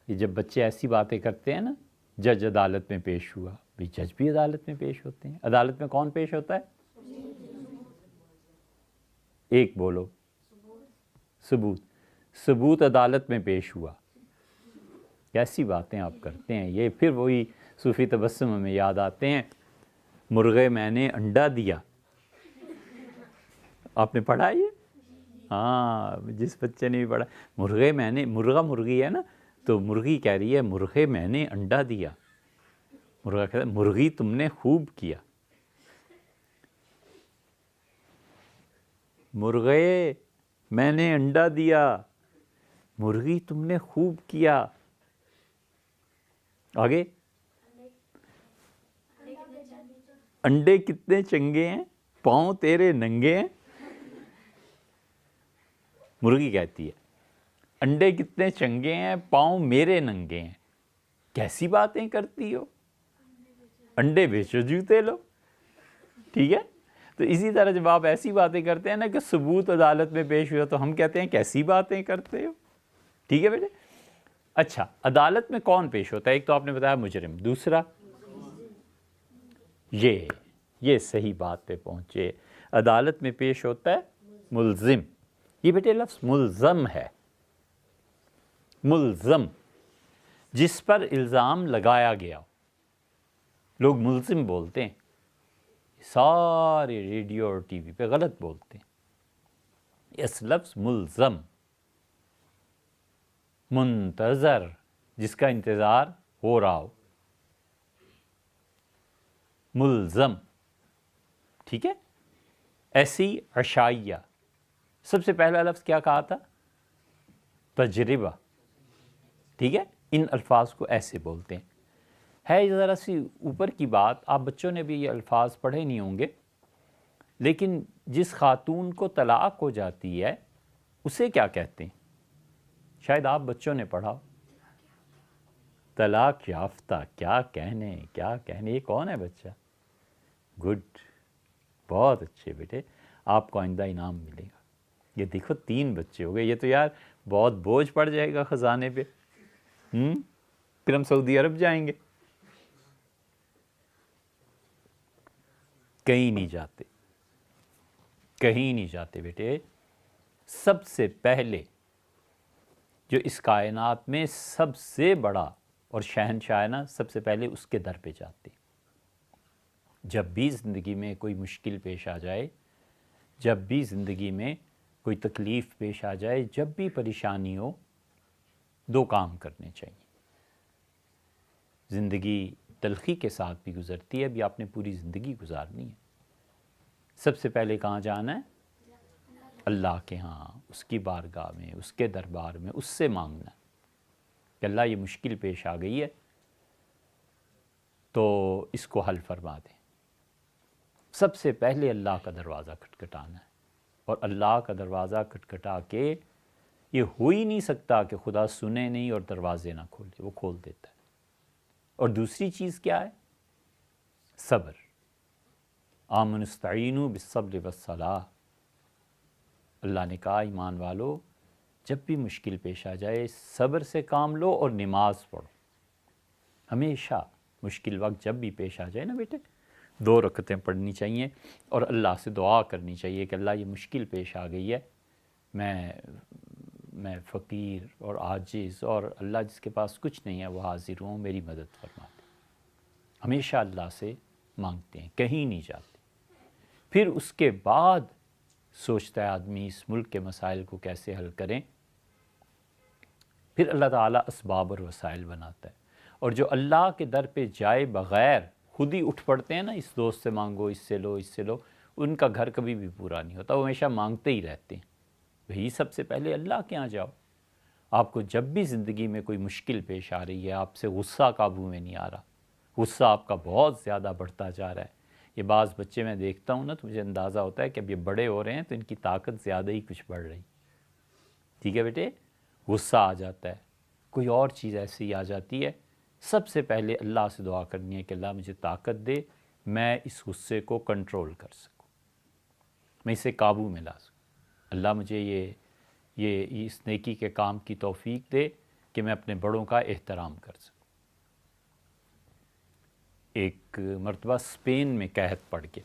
کہ جب بچے ایسی باتیں کرتے ہیں نا، جج عدالت میں پیش ہوا، بھی جج بھی عدالت میں پیش ہوتے ہیں۔ عدالت میں کون پیش ہوتا ہے؟ ایک بولو، ثبوت عدالت میں پیش ہوا۔ کیسی باتیں آپ کرتے ہیں یہ؟ پھر وہی صوفی تبسم ہمیں یاد آتے ہیں، مرغے میں نے انڈا دیا۔ آپ نے پڑھا یہ؟ ہاں، جس بچے نے بھی پڑھا، مرغا مرغی ہے نا، تو مرغی کہہ رہی ہے مرغے میں نے انڈا دیا، مرغا کہتا ہے مرغی تم نے خوب کیا، مرغے میں نے انڈا دیا، مرغی تم نے خوب کیا۔ آگے، انڈے کتنے چنگے ہیں، پاؤں تیرے ننگے ہیں۔ مرغی کہتی ہے انڈے کتنے چنگے ہیں، پاؤں میرے ننگے ہیں۔ کیسی باتیں کرتی ہو، انڈے بیچو جوتے لو۔ ٹھیک ہے، تو اسی طرح جب آپ ایسی باتیں کرتے ہیں نا کہ ثبوت عدالت میں پیش ہوا، تو ہم کہتے ہیں کیسی باتیں کرتے ہو۔ ٹھیک ہے بیٹے؟ اچھا، عدالت میں کون پیش ہوتا ہے؟ ایک تو آپ نے بتایا مجرم، دوسرا یہ صحیح بات پہ پہنچے، عدالت میں پیش ہوتا ہے ملزم۔ یہ بیٹے لفظ ملزم ہے، ملزم جس پر الزام لگایا گیا ہو، لوگ ملزم بولتے ہیں، سارے ریڈیو اور ٹی وی پہ غلط بولتے ہیں۔ اس لفظ ملزم، منتظر جس کا انتظار ہو رہا ہو، ملزم۔ ٹھیک ہے، ایسی عشائیہ، سب سے پہلا لفظ کیا کہا تھا؟ تجربہ۔ ٹھیک ہے، ان الفاظ کو ایسے بولتے ہیں۔ ہے ذرا سی اوپر کی بات. آپ بچوں نے بھی یہ الفاظ پڑھے نہیں ہوں گے, لیکن جس خاتون کو طلاق ہو جاتی ہے اسے کیا کہتے ہیں؟ شاید آپ بچوں نے پڑھا. طلاق یافتہ. کیا کہنے, کیا کہنے. یہ کون ہے بچہ؟ گڈ, بہت اچھے بیٹے, آپ کو آئندہ انعام ملے گا. یہ دیکھو 3 بچے ہو گئے. یہ تو یار بہت بوجھ پڑ جائے گا خزانے پہ. پھر ہم سعودی عرب جائیں گے. کہیں نہیں جاتے, کہیں نہیں جاتے بیٹے. سب سے پہلے جو اس کائنات میں سب سے بڑا اور شہنشاہ ہے نا, سب سے پہلے اس کے در پہ جاتے. جب بھی زندگی میں کوئی مشکل پیش آ جائے, جب بھی زندگی میں کوئی تکلیف پیش آ جائے, جب بھی پریشانی ہو, 2 کام کرنے چاہیے. زندگی تلخی کے ساتھ بھی گزرتی ہے, ابھی آپ نے پوری زندگی گزارنی ہے. سب سے پہلے کہاں جانا ہے؟ اللہ کے ہاں, اس کی بارگاہ میں, اس کے دربار میں, اس سے مانگنا ہے کہ اللہ یہ مشکل پیش آ گئی ہے تو اس کو حل فرما دیں. سب سے پہلے اللہ کا دروازہ کھٹکھٹانا ہے, اور اللہ کا دروازہ کھٹکھٹا کے یہ ہو ہی نہیں سکتا کہ خدا سنے نہیں اور دروازے نہ کھولے, وہ کھول دیتا ہے. اور دوسری چیز کیا ہے؟ صبر. آمنوا استعینوا بالصبر والصلاۃ. اللہ نے کہا ایمان والو جب بھی مشکل پیش آ جائے صبر سے کام لو اور نماز پڑھو. ہمیشہ مشکل وقت جب بھی پیش آ جائے نا بیٹے, 2 رکعتیں پڑھنی چاہیے اور اللہ سے دعا کرنی چاہیے کہ اللہ یہ مشکل پیش آ گئی ہے, میں فقیر اور عاجز, اور اللہ جس کے پاس کچھ نہیں ہے وہ حاضر ہوں, میری مدد فرما دے. ہمیشہ اللہ سے مانگتے ہیں, کہیں نہیں جاتے. پھر اس کے بعد سوچتا ہے آدمی اس ملک کے مسائل کو کیسے حل کریں. پھر اللہ تعالیٰ اسباب اور وسائل بناتا ہے. اور جو اللہ کے در پہ جائے بغیر خود ہی اٹھ پڑتے ہیں نا, اس دوست سے مانگو, اس سے لو, اس سے لو, ان کا گھر کبھی بھی پورا نہیں ہوتا, وہ ہمیشہ مانگتے ہی رہتے ہیں. وہی سب سے پہلے اللہ کے ہاں جاؤ. آپ کو جب بھی زندگی میں کوئی مشکل پیش آ رہی ہے, آپ سے غصہ قابو میں نہیں آ رہا, غصہ آپ کا بہت زیادہ بڑھتا جا رہا ہے. یہ بعض بچے میں دیکھتا ہوں نا تو مجھے اندازہ ہوتا ہے کہ اب یہ بڑے ہو رہے ہیں تو ان کی طاقت زیادہ ہی کچھ بڑھ رہی. ٹھیک ہے بیٹے, غصہ آ جاتا ہے, کوئی اور چیز ایسی آ جاتی ہے, سب سے پہلے اللہ سے دعا کرنی ہے کہ اللہ مجھے طاقت دے, میں اس غصے کو کنٹرول کر سکوں, میں اسے قابو میں لا سکوں. اللہ مجھے یہ اس نیکی کے کام کی توفیق دے کہ میں اپنے بڑوں کا احترام کر سکوں. ایک مرتبہ اسپین میں قحط پڑ گیا.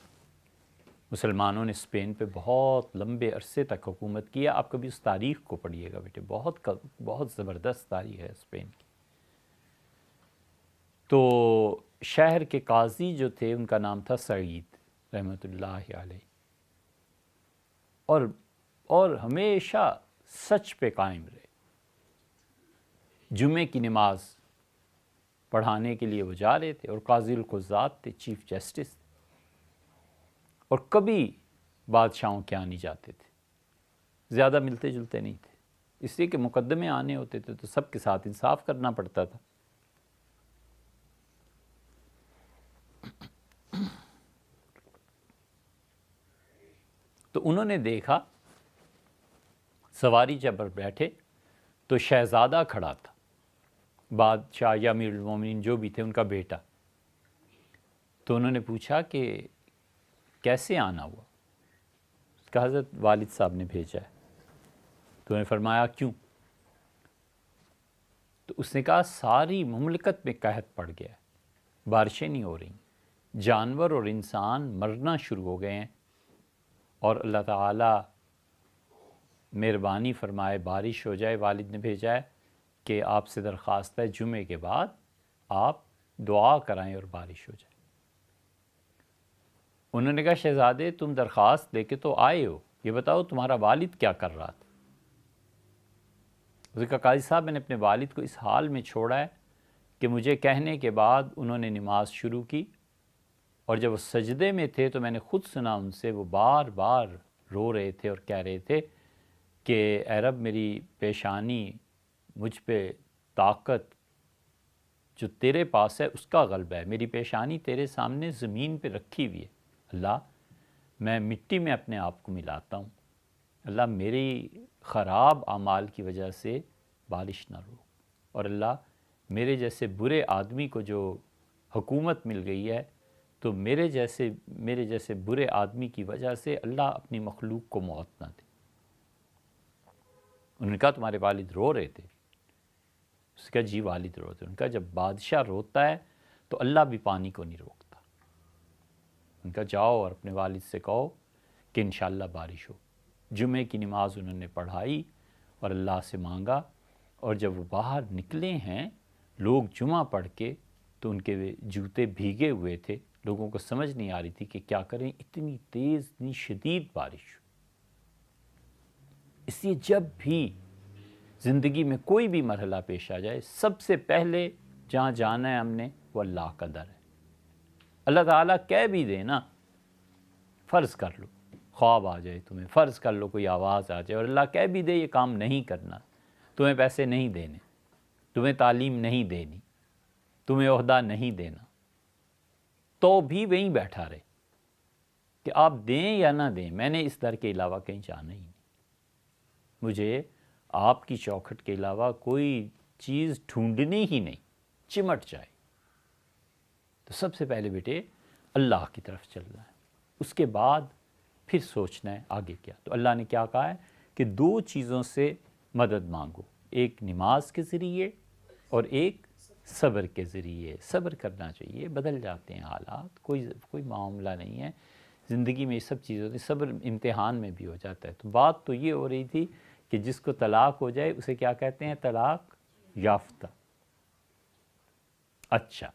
مسلمانوں نے اسپین پہ بہت لمبے عرصے تک حکومت کیا. آپ کبھی اس تاریخ کو پڑھیے گا بیٹے, بہت زبردست تاریخ ہے اسپین کی. تو شہر کے قاضی جو تھے ان کا نام تھا سعید رحمۃ اللہ علیہ, اور ہمیشہ سچ پہ قائم رہے. جمعے کی نماز پڑھانے کے لیے وہ جا رہے تھے, اور قاضی القضات تھے, چیف جسٹس تھے, اور کبھی بادشاہوں کے آنے جاتے تھے, زیادہ ملتے جلتے نہیں تھے, اس لیے کہ مقدمے آنے ہوتے تھے تو سب کے ساتھ انصاف کرنا پڑتا تھا. تو انہوں نے دیکھا سواری جب بیٹھے تو شہزادہ کھڑا تھا, بادشاہ یا امیر المومنین جو بھی تھے ان کا بیٹا. تو انہوں نے پوچھا کہ کیسے آنا ہوا؟ اس کا حضرت والد صاحب نے بھیجا ہے. تو انہوں نے فرمایا کیوں؟ تو اس نے کہا ساری مملکت میں قحط پڑ گیا ہے, بارشیں نہیں ہو رہی, جانور اور انسان مرنا شروع ہو گئے ہیں, اور اللہ تعالیٰ مہربانی فرمائے بارش ہو جائے. والد نے بھیجا ہے کہ آپ سے درخواست ہے جمعے کے بعد آپ دعا کرائیں اور بارش ہو جائے. انہوں نے کہا شہزادے تم درخواست لے کے تو آئے ہو, یہ بتاؤ تمہارا والد کیا کر رہا تھا؟ اس نے کہا قاضی صاحب میں نے اپنے والد کو اس حال میں چھوڑا ہے کہ مجھے کہنے کے بعد انہوں نے نماز شروع کی, اور جب وہ سجدے میں تھے تو میں نے خود سنا ان سے, وہ بار بار رو رہے تھے اور کہہ رہے تھے کہ اے رب میری پیشانی, مجھ پہ طاقت جو تیرے پاس ہے اس کا غلبہ ہے، میری پیشانی تیرے سامنے زمین پہ رکھی ہوئی ہے، اللہ میں مٹی میں اپنے آپ کو ملاتا ہوں، اللہ میری خراب اعمال کی وجہ سے بارش نہ رو، اور اللہ میرے جیسے برے آدمی کو جو حکومت مل گئی ہے تو میرے جیسے برے آدمی کی وجہ سے اللہ اپنی مخلوق کو موت نہ دے۔ انہوں نے کہا تمہارے والد رو رہے تھے، اس کا جی والد روتے، ان کا جب بادشاہ روتا ہے تو اللہ بھی پانی کو نہیں روکتا، ان کا جاؤ اور اپنے والد سے کہو کہ انشاءاللہ بارش ہو۔ جمعے کی نماز انہوں نے پڑھائی اور اللہ سے مانگا، اور جب وہ باہر نکلے ہیں لوگ جمعہ پڑھ کے تو ان کے جوتے بھیگے ہوئے تھے، لوگوں کو سمجھ نہیں آ رہی تھی کہ کیا کریں، اتنی تیز اتنی شدید بارش۔ اس لیے جب بھی زندگی میں کوئی بھی مرحلہ پیش آ جائے، سب سے پہلے جہاں جانا ہے ہم نے وہ اللہ کا در ہے۔ اللہ تعالیٰ کہہ بھی دے نا، فرض کر لو خواب آ جائے تمہیں، فرض کر لو کوئی آواز آ جائے اور اللہ کہہ بھی دے یہ کام نہیں کرنا، تمہیں پیسے نہیں دینے، تمہیں تعلیم نہیں دینی، تمہیں عہدہ نہیں دینا، تو بھی وہیں بیٹھا رہے کہ آپ دیں یا نہ دیں، میں نے اس در کے علاوہ کہیں جانا ہی نہیں، مجھے آپ کی چوکھٹ کے علاوہ کوئی چیز ڈھونڈنی ہی نہیں، چمٹ جائے۔ تو سب سے پہلے بیٹے اللہ کی طرف چلنا ہے، اس کے بعد پھر سوچنا ہے آگے کیا۔ تو اللہ نے کیا کہا ہے کہ دو چیزوں سے مدد مانگو، ایک نماز کے ذریعے اور ایک صبر کے ذریعے۔ صبر کرنا چاہیے، بدل جاتے ہیں حالات، کوئی معاملہ نہیں ہے زندگی میں، یہ سب چیزیں ہوتی ہیں، صبر امتحان میں بھی ہو جاتا ہے۔ تو بات تو یہ ہو رہی تھی کہ جس کو طلاق ہو جائے اسے کیا کہتے ہیں؟ طلاق یافتہ۔ اچھا،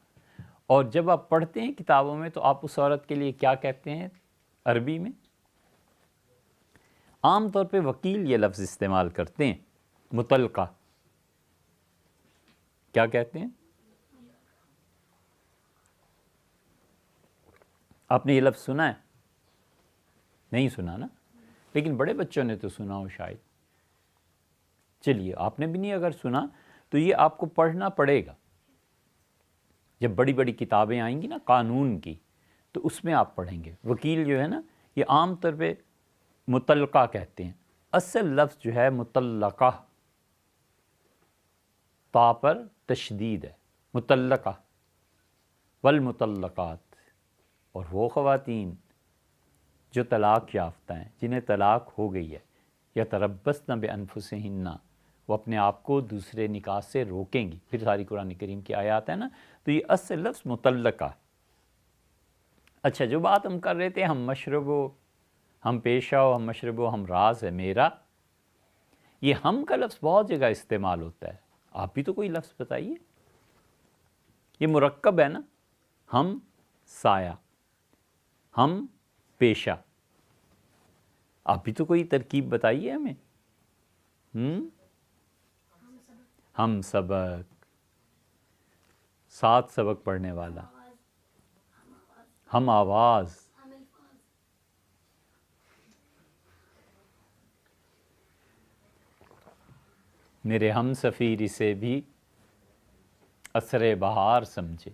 اور جب آپ پڑھتے ہیں کتابوں میں تو آپ اس عورت کے لیے کیا کہتے ہیں عربی میں؟ عام طور پہ وکیل یہ لفظ استعمال کرتے ہیں، مطلقہ۔ کیا کہتے ہیں؟ آپ نے یہ لفظ سنا ہے؟ نہیں سنا نا، لیکن بڑے بچوں نے تو سنا ہو شاید۔ چلیے، آپ نے بھی نہیں اگر سنا تو یہ آپ کو پڑھنا پڑے گا، جب بڑی بڑی کتابیں آئیں گی نا قانون کی تو اس میں آپ پڑھیں گے۔ وکیل جو ہے نا یہ عام طور پہ مطلقہ کہتے ہیں، اصل لفظ جو ہے مطلقہ، تا پر تشدید ہے، مطلقہ والمطلقات، اور وہ خواتین جو طلاق یافتہ ہیں، جنہیں طلاق ہو گئی ہے، یتربصن بانفسہن، وہ اپنے آپ کو دوسرے نکاح سے روکیں گی۔ پھر ساری قرآن کریم کی آیات ہے نا، تو یہ اصل لفظ مطلقہ ہے۔ اچھا، جو بات ہم کر رہے تھے، ہم مشربو، ہم پیشہ ہو، ہم مشربو، ہم راز ہے میرا، یہ ہم کا لفظ بہت جگہ استعمال ہوتا ہے، آپ بھی تو کوئی لفظ بتائیے۔ یہ مرکب ہے نا، ہم سایہ، ہم پیشہ، آپ بھی تو کوئی ترکیب بتائیے ہمیں۔ ہم سبق، 7 سبق پڑھنے والا، ہم آواز، میرے ہم سفیر اسے بھی عصر بہار سمجھے،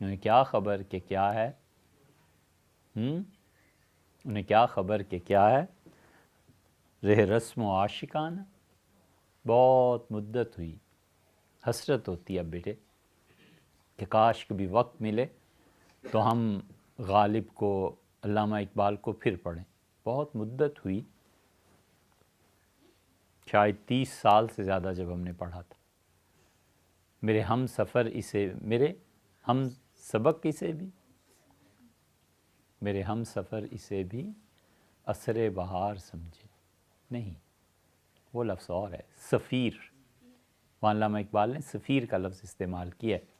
انہیں کیا خبر کہ کیا ہے، انہیں کیا خبر کہ کیا ہے رہ رسم و عاشقانہ۔ بہت مدت ہوئی، حسرت ہوتی ہے اب بیٹے کہ کاش کبھی وقت ملے تو ہم غالب کو، علامہ اقبال کو پھر پڑھیں۔ بہت مدت ہوئی، شاید 30 سال سے زیادہ جب ہم نے پڑھا تھا۔ میرے ہم سفر اسے، میرے ہم سبق اسے بھی، میرے ہم سفر اسے بھی عصر بہار سمجھے۔ نہیں، وہ لفظ اور ہے، سفیر۔ وہاں علامہ اقبال نے سفیر کا لفظ استعمال کیا ہے۔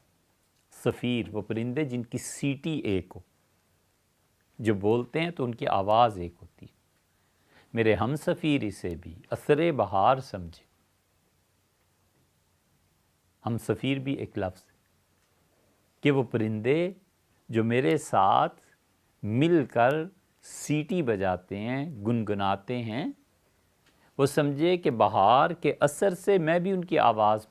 سفیر وہ پرندے جن کی سیٹی ایک ہو، جو بولتے ہیں تو ان کی آواز ایک ہوتی ہے۔ میرے ہم سفیر اسے بھی عصر بہار سمجھے۔ ہم سفیر بھی ایک لفظ ہے کہ وہ پرندے جو میرے ساتھ مل کر سیٹی بجاتے ہیں، گنگناتے ہیں، وہ سمجھے کہ بہار کے اثر سے میں بھی ان کی آواز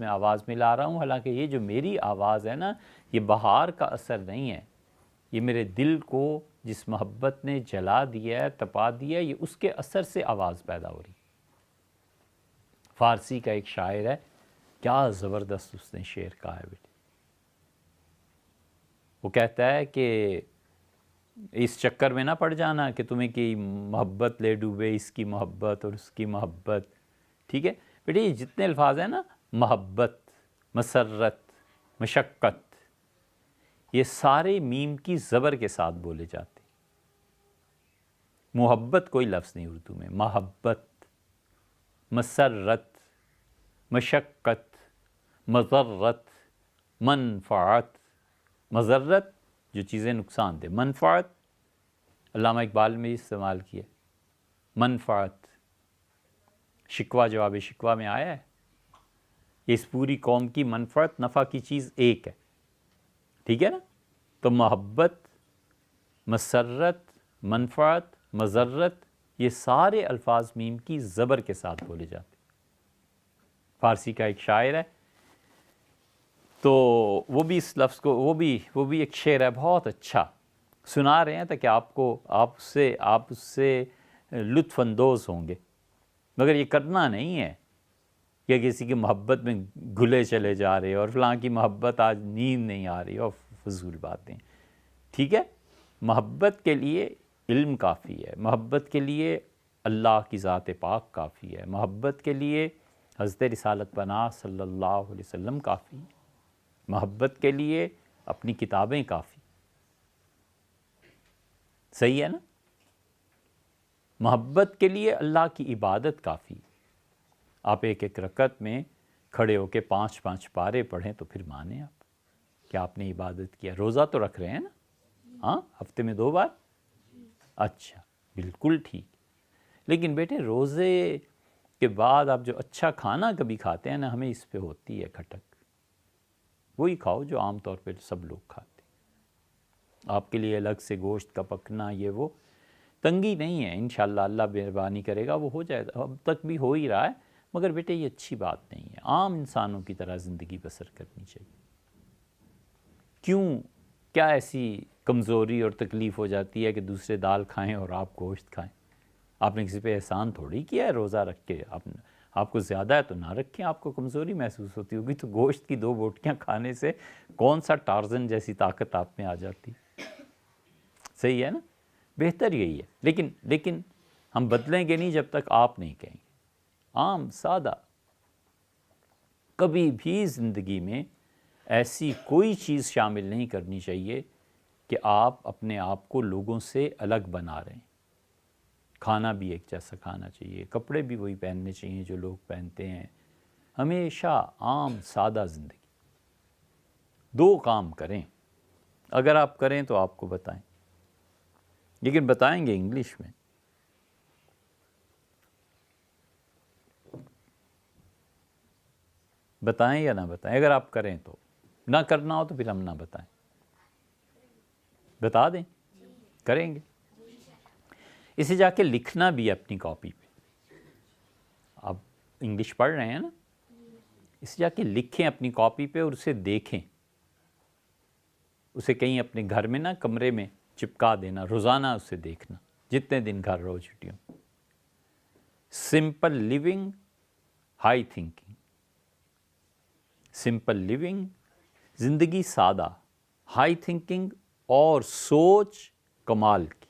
میں لا رہا ہوں، حالانکہ یہ جو میری آواز ہے نا، یہ بہار کا اثر نہیں ہے، یہ میرے دل کو جس محبت نے جلا دیا ہے، تپا دیا ہے، یہ اس کے اثر سے آواز پیدا ہو رہی۔ فارسی کا ایک شاعر ہے، کیا زبردست اس نے شعر کہا ہے بیٹے، وہ کہتا ہے کہ اس چکر میں نہ پڑ جانا کہ تمہیں کی محبت لے ڈوبے، اس کی محبت اور اس کی محبت، ٹھیک ہے بیٹے؟ یہ جتنے الفاظ ہیں نا، محبت، مسرت، مشقت، یہ سارے میم کی زبر کے ساتھ بولے جاتے۔ محبت کوئی لفظ نہیں اردو میں، محبت، مسرت، مشقت، مضرت، منفعت۔ مضرت جو چیزیں نقصان دے، منفعت علامہ اقبال میں استعمال کیا، منفعت۔ شکوہ جواب شکوہ میں آیا ہے، اس پوری قوم کی منفعت، نفع کی چیز ایک ہے، ٹھیک ہے نا؟ تو محبت، مسرت، منفعت، مضرت، یہ سارے الفاظ میم کی زبر کے ساتھ بولے جاتے۔ فارسی کا ایک شاعر ہے، تو وہ بھی اس لفظ کو، وہ بھی ایک شعر ہے بہت اچھا، سنا رہے ہیں تاکہ آپ اس سے لطف اندوز ہوں گے، مگر یہ کرنا نہیں ہے کہ کسی کی محبت میں گھلے چلے جا رہے اور فلاں کی محبت آج نیند نہیں آ رہی اور فضول باتیں، ٹھیک ہے؟ محبت کے لیے علم کافی ہے، محبت کے لیے اللہ کی ذات پاک کافی ہے، محبت کے لیے حضرت رسالت پناہ صلی اللہ علیہ وسلم کافی ہے، محبت کے لیے اپنی کتابیں کافی، صحیح ہے نا؟ محبت کے لیے اللہ کی عبادت کافی۔ آپ ایک ایک رکعت میں کھڑے ہو کے 5 پارے پڑھیں تو پھر مانیں آپ کہ آپ نے عبادت کیا۔ روزہ تو رکھ رہے ہیں نا؟ ہاں، ہفتے میں 2 بار؟ اچھا، بالکل ٹھیک۔ لیکن بیٹے روزے کے بعد آپ جو اچھا کھانا کبھی کھاتے ہیں نا، ہمیں اس پہ ہوتی ہے کھٹک، وہی کھاؤ جو عام طور پہ سب لوگ کھاتے ہیں۔ آپ کے لیے الگ سے گوشت کا پکنا، یہ وہ تنگی نہیں ہے، انشاءاللہ اللہ مہربانی کرے گا وہ ہو جائے گا، اب تک بھی ہو ہی رہا ہے، مگر بیٹے یہ اچھی بات نہیں ہے۔ عام انسانوں کی طرح زندگی بسر کرنی چاہیے۔ کیوں؟ کیا ایسی کمزوری اور تکلیف ہو جاتی ہے کہ دوسرے دال کھائیں اور آپ گوشت کھائیں؟ آپ نے کسی پہ احسان تھوڑی کیا ہے روزہ رکھ کے، آپ کو زیادہ ہے تو نہ رکھیں، آپ کو کمزوری محسوس ہوتی ہوگی تو گوشت کی 2 بوٹیاں کھانے سے کون سا ٹارزن جیسی طاقت آپ میں آ جاتی؟ صحیح ہے نا؟ بہتر یہی ہے، لیکن ہم بدلیں گے نہیں جب تک آپ نہیں کہیں گے۔ عام سادہ، کبھی بھی زندگی میں ایسی کوئی چیز شامل نہیں کرنی چاہیے کہ آپ اپنے آپ کو لوگوں سے الگ بنا رہے ہیں۔ کھانا بھی ایک جیسا کھانا چاہیے، کپڑے بھی وہی پہننے چاہیے جو لوگ پہنتے ہیں، ہمیشہ عام سادہ زندگی۔ 2 کام کریں، اگر آپ کریں تو آپ کو بتائیں، لیکن بتائیں گے انگلش میں۔ بتائیں یا نہ بتائیں؟ اگر آپ کریں تو، نہ کرنا ہو تو پھر ہم نہ بتائیں، بتا دیں، کریں گے۔ اسے جا کے لکھنا بھی اپنی کاپی پہ، آپ انگلش پڑھ رہے ہیں نا، اسے جا کے لکھیں اپنی کاپی پہ اور اسے دیکھیں، اسے کہیں اپنے گھر میں نہ کمرے میں چپکا دینا، روزانہ اسے دیکھنا جتنے دن گھر رہو چھٹیوں۔ Simple living, high thinking. Simple living, زندگی سادہ، ہائی تھنکنگ اور سوچ کمال کی،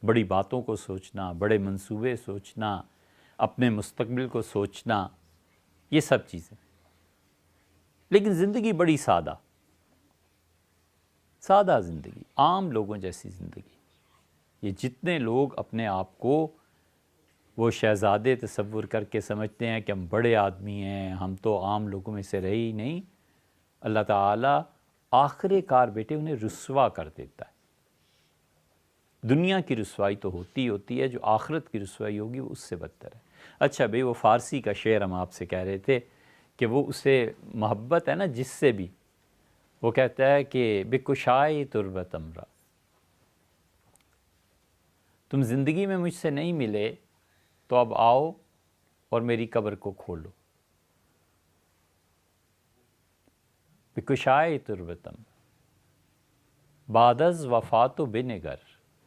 بڑی باتوں کو سوچنا، بڑے منصوبے سوچنا، اپنے مستقبل کو سوچنا، یہ سب چیزیں، لیکن زندگی بڑی سادہ، سادہ زندگی، عام لوگوں جیسی زندگی۔ یہ جتنے لوگ اپنے آپ کو وہ شہزادے تصور کر کے سمجھتے ہیں کہ ہم بڑے آدمی ہیں، ہم تو عام لوگوں میں سے رہے ہی نہیں، اللہ تعالیٰ آخر کار بیٹے انہیں رسوا کر دیتا ہے۔ دنیا کی رسوائی تو ہوتی ہے، جو آخرت کی رسوائی ہوگی وہ اس سے بدتر ہے۔ اچھا بھئی، وہ فارسی کا شعر ہم آپ سے کہہ رہے تھے کہ وہ اسے محبت ہے نا جس سے بھی، وہ کہتا ہے کہ بکشائے تربت امرا، تم زندگی میں مجھ سے نہیں ملے تو اب آؤ اور میری قبر کو کھولو. بکشائے تربتم بعد از وفات و بنگر،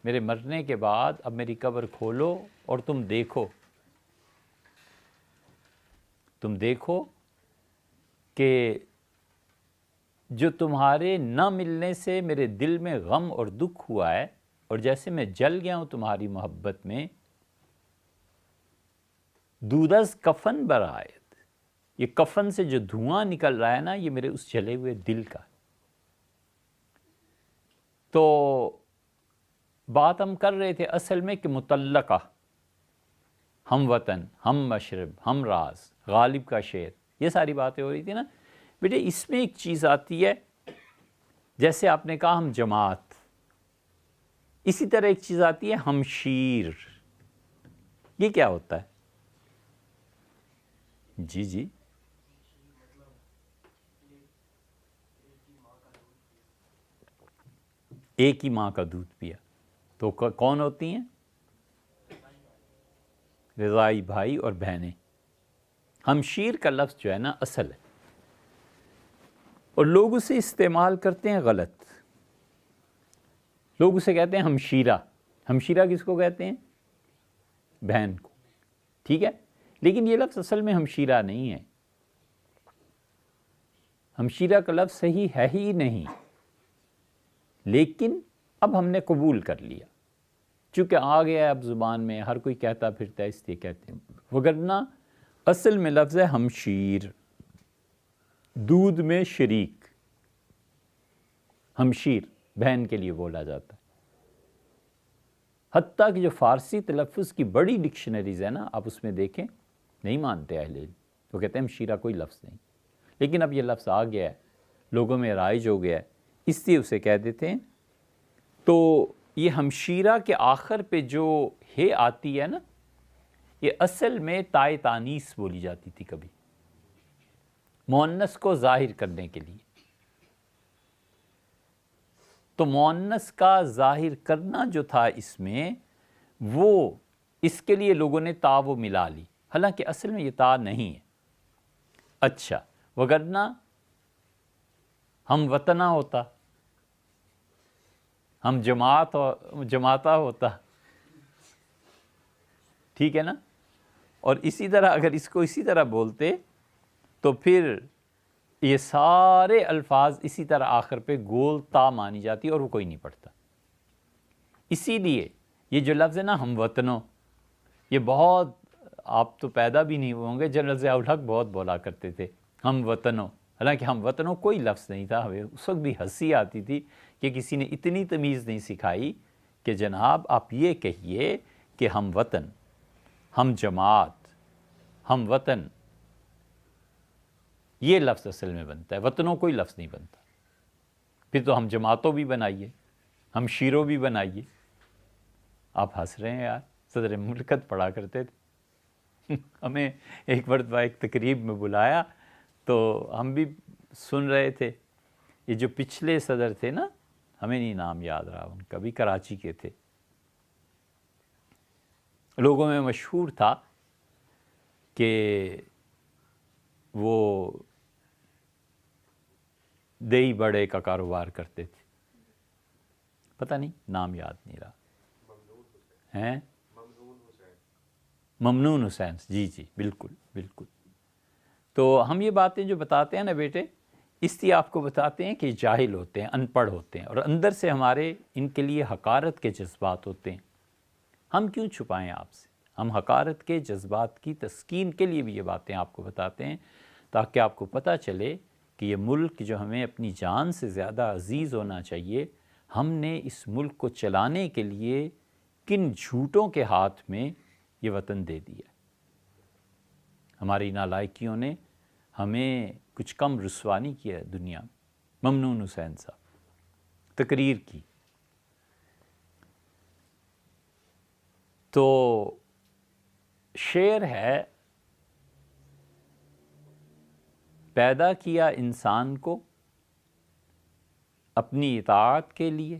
میرے مرنے کے بعد اب میری قبر کھولو اور تم دیکھو کہ جو تمہارے نہ ملنے سے میرے دل میں غم اور دکھ ہوا ہے، اور جیسے میں جل گیا ہوں تمہاری محبت میں، دود از کفن برآید، یہ کفن سے جو دھواں نکل رہا ہے نا، یہ میرے اس جلے ہوئے دل کا. تو بات ہم کر رہے تھے اصل میں کہ متعلقہ، ہم وطن، ہم مشرب، ہم راز، غالب کا شعر، یہ ساری باتیں ہو رہی تھی نا. بیٹے اس میں ایک چیز آتی ہے، جیسے آپ نے کہا ہم جماعت، اسی طرح ایک چیز آتی ہے ہم شیر. یہ کیا ہوتا ہے؟ جی ایک ہی ماں کا دودھ پیا. تو کون ہوتی ہیں؟ رضائی بھائی اور بہنیں. ہمشیر کا لفظ جو ہے نا اصل ہے، اور لوگ اسے استعمال کرتے ہیں غلط. لوگ اسے کہتے ہیں ہمشیرہ. ہمشیرہ کس کو کہتے ہیں؟ بہن کو. ٹھیک ہے، لیکن یہ لفظ اصل میں ہمشیرہ نہیں ہے. ہمشیرہ کا لفظ صحیح ہے ہی نہیں، لیکن اب ہم نے قبول کر لیا چونکہ آ گیا ہے اب زبان میں، ہر کوئی کہتا پھرتا ہے، اس لیے کہتے ہیں. وگرنہ اصل میں لفظ ہے ہمشیر، دودھ میں شریک. ہمشیر بہن کے لیے بولا جاتا ہے. حتیٰ کہ جو فارسی تلفظ کی بڑی ڈکشنریز ہے نا، آپ اس میں دیکھیں، نہیں مانتے اہل علم، وہ کہتے ہیں ہمشیرہ کوئی لفظ نہیں. لیکن اب یہ لفظ آ گیا ہے، لوگوں میں رائج ہو گیا ہے، اس لیے اسے کہہ دیتے ہیں. تو یہ ہمشیرہ کے آخر پہ جو ہے آتی ہے نا، یہ اصل میں تائے تانیث بولی جاتی تھی کبھی، مؤنث کو ظاہر کرنے کے لیے. تو مؤنث کا ظاہر کرنا جو تھا اس میں، وہ اس کے لیے لوگوں نے تا وہ ملا لی، حالانکہ اصل میں یہ تا نہیں ہے. اچھا، وگرنہ ہم وطنہ ہوتا، ہم جماعتہ ہوتا. ٹھیک ہے نا؟ اور اسی طرح اگر اس کو اسی طرح بولتے تو پھر یہ سارے الفاظ اسی طرح آخر پہ گول تا مانی جاتی اور وہ کوئی نہیں پڑھتا. اسی لیے یہ جو لفظ ہے نا ہم وطنوں، یہ بہت، آپ تو پیدا بھی نہیں ہوئے ہوں گے، جنرل ضیاء الحق بہت بولا کرتے تھے ہم وطنوں. حالانکہ ہم وطنوں کوئی لفظ نہیں تھا. ہمیں اس وقت بھی ہنسی آتی تھی کہ کسی نے اتنی تمیز نہیں سکھائی کہ جناب آپ یہ کہیے کہ ہم وطن، ہم جماعت، ہم وطن، یہ لفظ اصل میں بنتا ہے، وطنوں کوئی لفظ نہیں بنتا. پھر تو ہم جماعتوں بھی بنائیے، ہم شیروں بھی بنائیے. آپ ہنس رہے ہیں یار، صدر مملکت پڑھا کرتے تھے. ہمیں ایک مرتبہ ایک تقریب میں بلایا تو ہم بھی سن رہے تھے. یہ جو پچھلے صدر تھے نا، ہمیں نہیں نام یاد رہا ان کا، بھی کراچی کے تھے. لوگوں میں مشہور تھا کہ وہ دہی بڑے کا کاروبار کرتے تھے. پتہ نہیں، نام یاد نہیں رہا. ہیں ممنون حسین، جی بالکل بالکل. تو ہم یہ باتیں جو بتاتے ہیں نا بیٹے، اس لیے آپ کو بتاتے ہیں کہ جاہل ہوتے ہیں، ان پڑھ ہوتے ہیں، اور اندر سے ہمارے ان کے لیے حقارت کے جذبات ہوتے ہیں. ہم کیوں چھپائیں آپ سے؟ ہم حقارت کے جذبات کی تسکین کے لیے بھی یہ باتیں آپ کو بتاتے ہیں، تاکہ آپ کو پتہ چلے کہ یہ ملک جو ہمیں اپنی جان سے زیادہ عزیز ہونا چاہیے، ہم نے اس ملک کو چلانے کے لیے کن جھوٹوں کے ہاتھ میں یہ وطن دے دیا. ہماری نالائکیوں نے ہمیں کچھ کم رسوا نہیں کیا ہے دنیا میں. ممنون حسین صاحب تقریر کی تو شعر ہے، پیدا کیا انسان کو اپنی اطاعت کے لیے،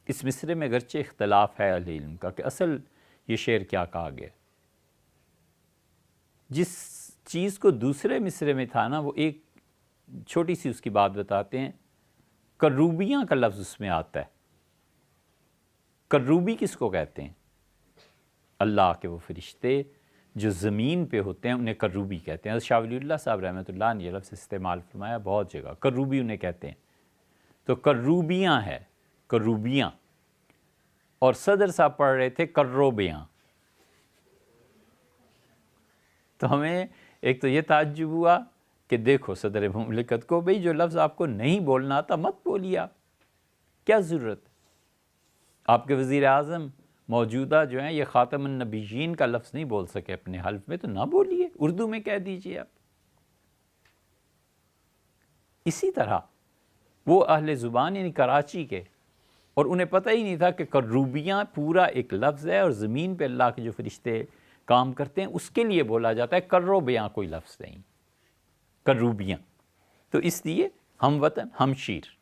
اس مصرے میں اگرچہ اختلاف ہے اہل علم کا کہ اصل یہ شعر کیا کہا گیا. جس چیز کو دوسرے مصرے میں تھا نا، وہ ایک چھوٹی سی اس کی بات بتاتے ہیں. کروبیاں کا لفظ اس میں آتا ہے. کروبی کس کو کہتے ہیں؟ اللہ کے وہ فرشتے جو زمین پہ ہوتے ہیں انہیں کروبی کہتے ہیں. شاہ ولی اللہ صاحب رحمۃ اللہ نے یہ لفظ استعمال فرمایا بہت جگہ، کروبی انہیں کہتے ہیں. تو کروبیاں ہے، کروبیاں. اور صدر صاحب پڑھ رہے تھے کروبیاں. تو ہمیں ایک تو یہ تعجب ہوا کہ دیکھو صدر مملکت کو، بھئی جو لفظ آپ کو نہیں بولنا آتا مت بولیے، آپ کیا ضرورت. آپ کے وزیر اعظم موجودہ جو ہیں یہ خاتم النبیین کا لفظ نہیں بول سکے اپنے حلف میں، تو نہ بولیے، اردو میں کہہ دیجئے آپ. اسی طرح وہ اہل زبان یعنی کراچی کے، اور انہیں پتہ ہی نہیں تھا کہ کروبیاں پورا ایک لفظ ہے، اور زمین پہ اللہ کے جو فرشتے کام کرتے ہیں اس کے لیے بولا جاتا ہے. کروبیاں کوئی لفظ نہیں، کروبیاں. تو اس لیے ہم وطن، ہم شیر.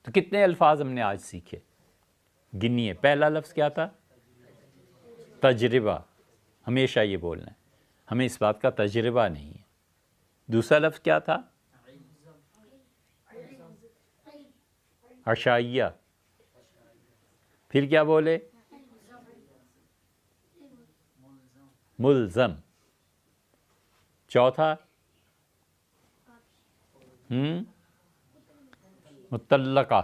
تو کتنے الفاظ ہم نے آج سیکھے، گنیے. پہلا لفظ کیا تھا؟ تجربہ. ہمیشہ یہ بولنا ہے، ہمیں اس بات کا تجربہ نہیں ہے. دوسرا لفظ کیا تھا؟ عشائیہ. پھر کیا بولے؟ ملزم. چوتھا متعلقہ.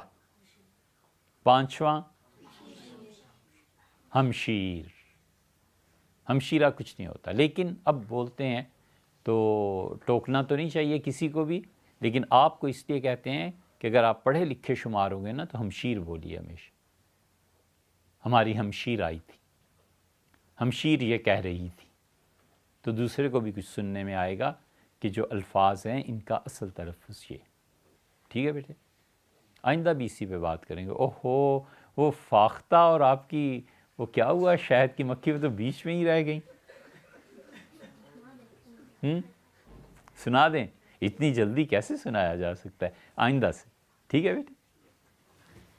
پانچواں ہمشیر. ہمشیرہ کچھ نہیں ہوتا، لیکن اب بولتے ہیں تو ٹوکنا تو نہیں چاہیے کسی کو بھی، لیکن آپ کو اس لیے کہتے ہیں کہ اگر آپ پڑھے لکھے شمار ہوں گے نا تو ہمشیر بولیے ہمیشہ. ہماری ہمشیر آئی تھی، ہمشیر یہ کہہ رہی تھی. تو دوسرے کو بھی کچھ سننے میں آئے گا کہ جو الفاظ ہیں ان کا اصل تلفظ یہ. ٹھیک ہے بیٹے، آئندہ بھی اسی پہ بات کریں گے. اوہو، وہ فاختہ اور آپ کی وہ کیا ہوا، شہد کی مکھی، وہ تو بیچ میں ہی رہ گئیں. سنا دیں؟ اتنی جلدی کیسے سنایا جا سکتا ہے؟ آئندہ سے. ٹھیک ہے بیٹے.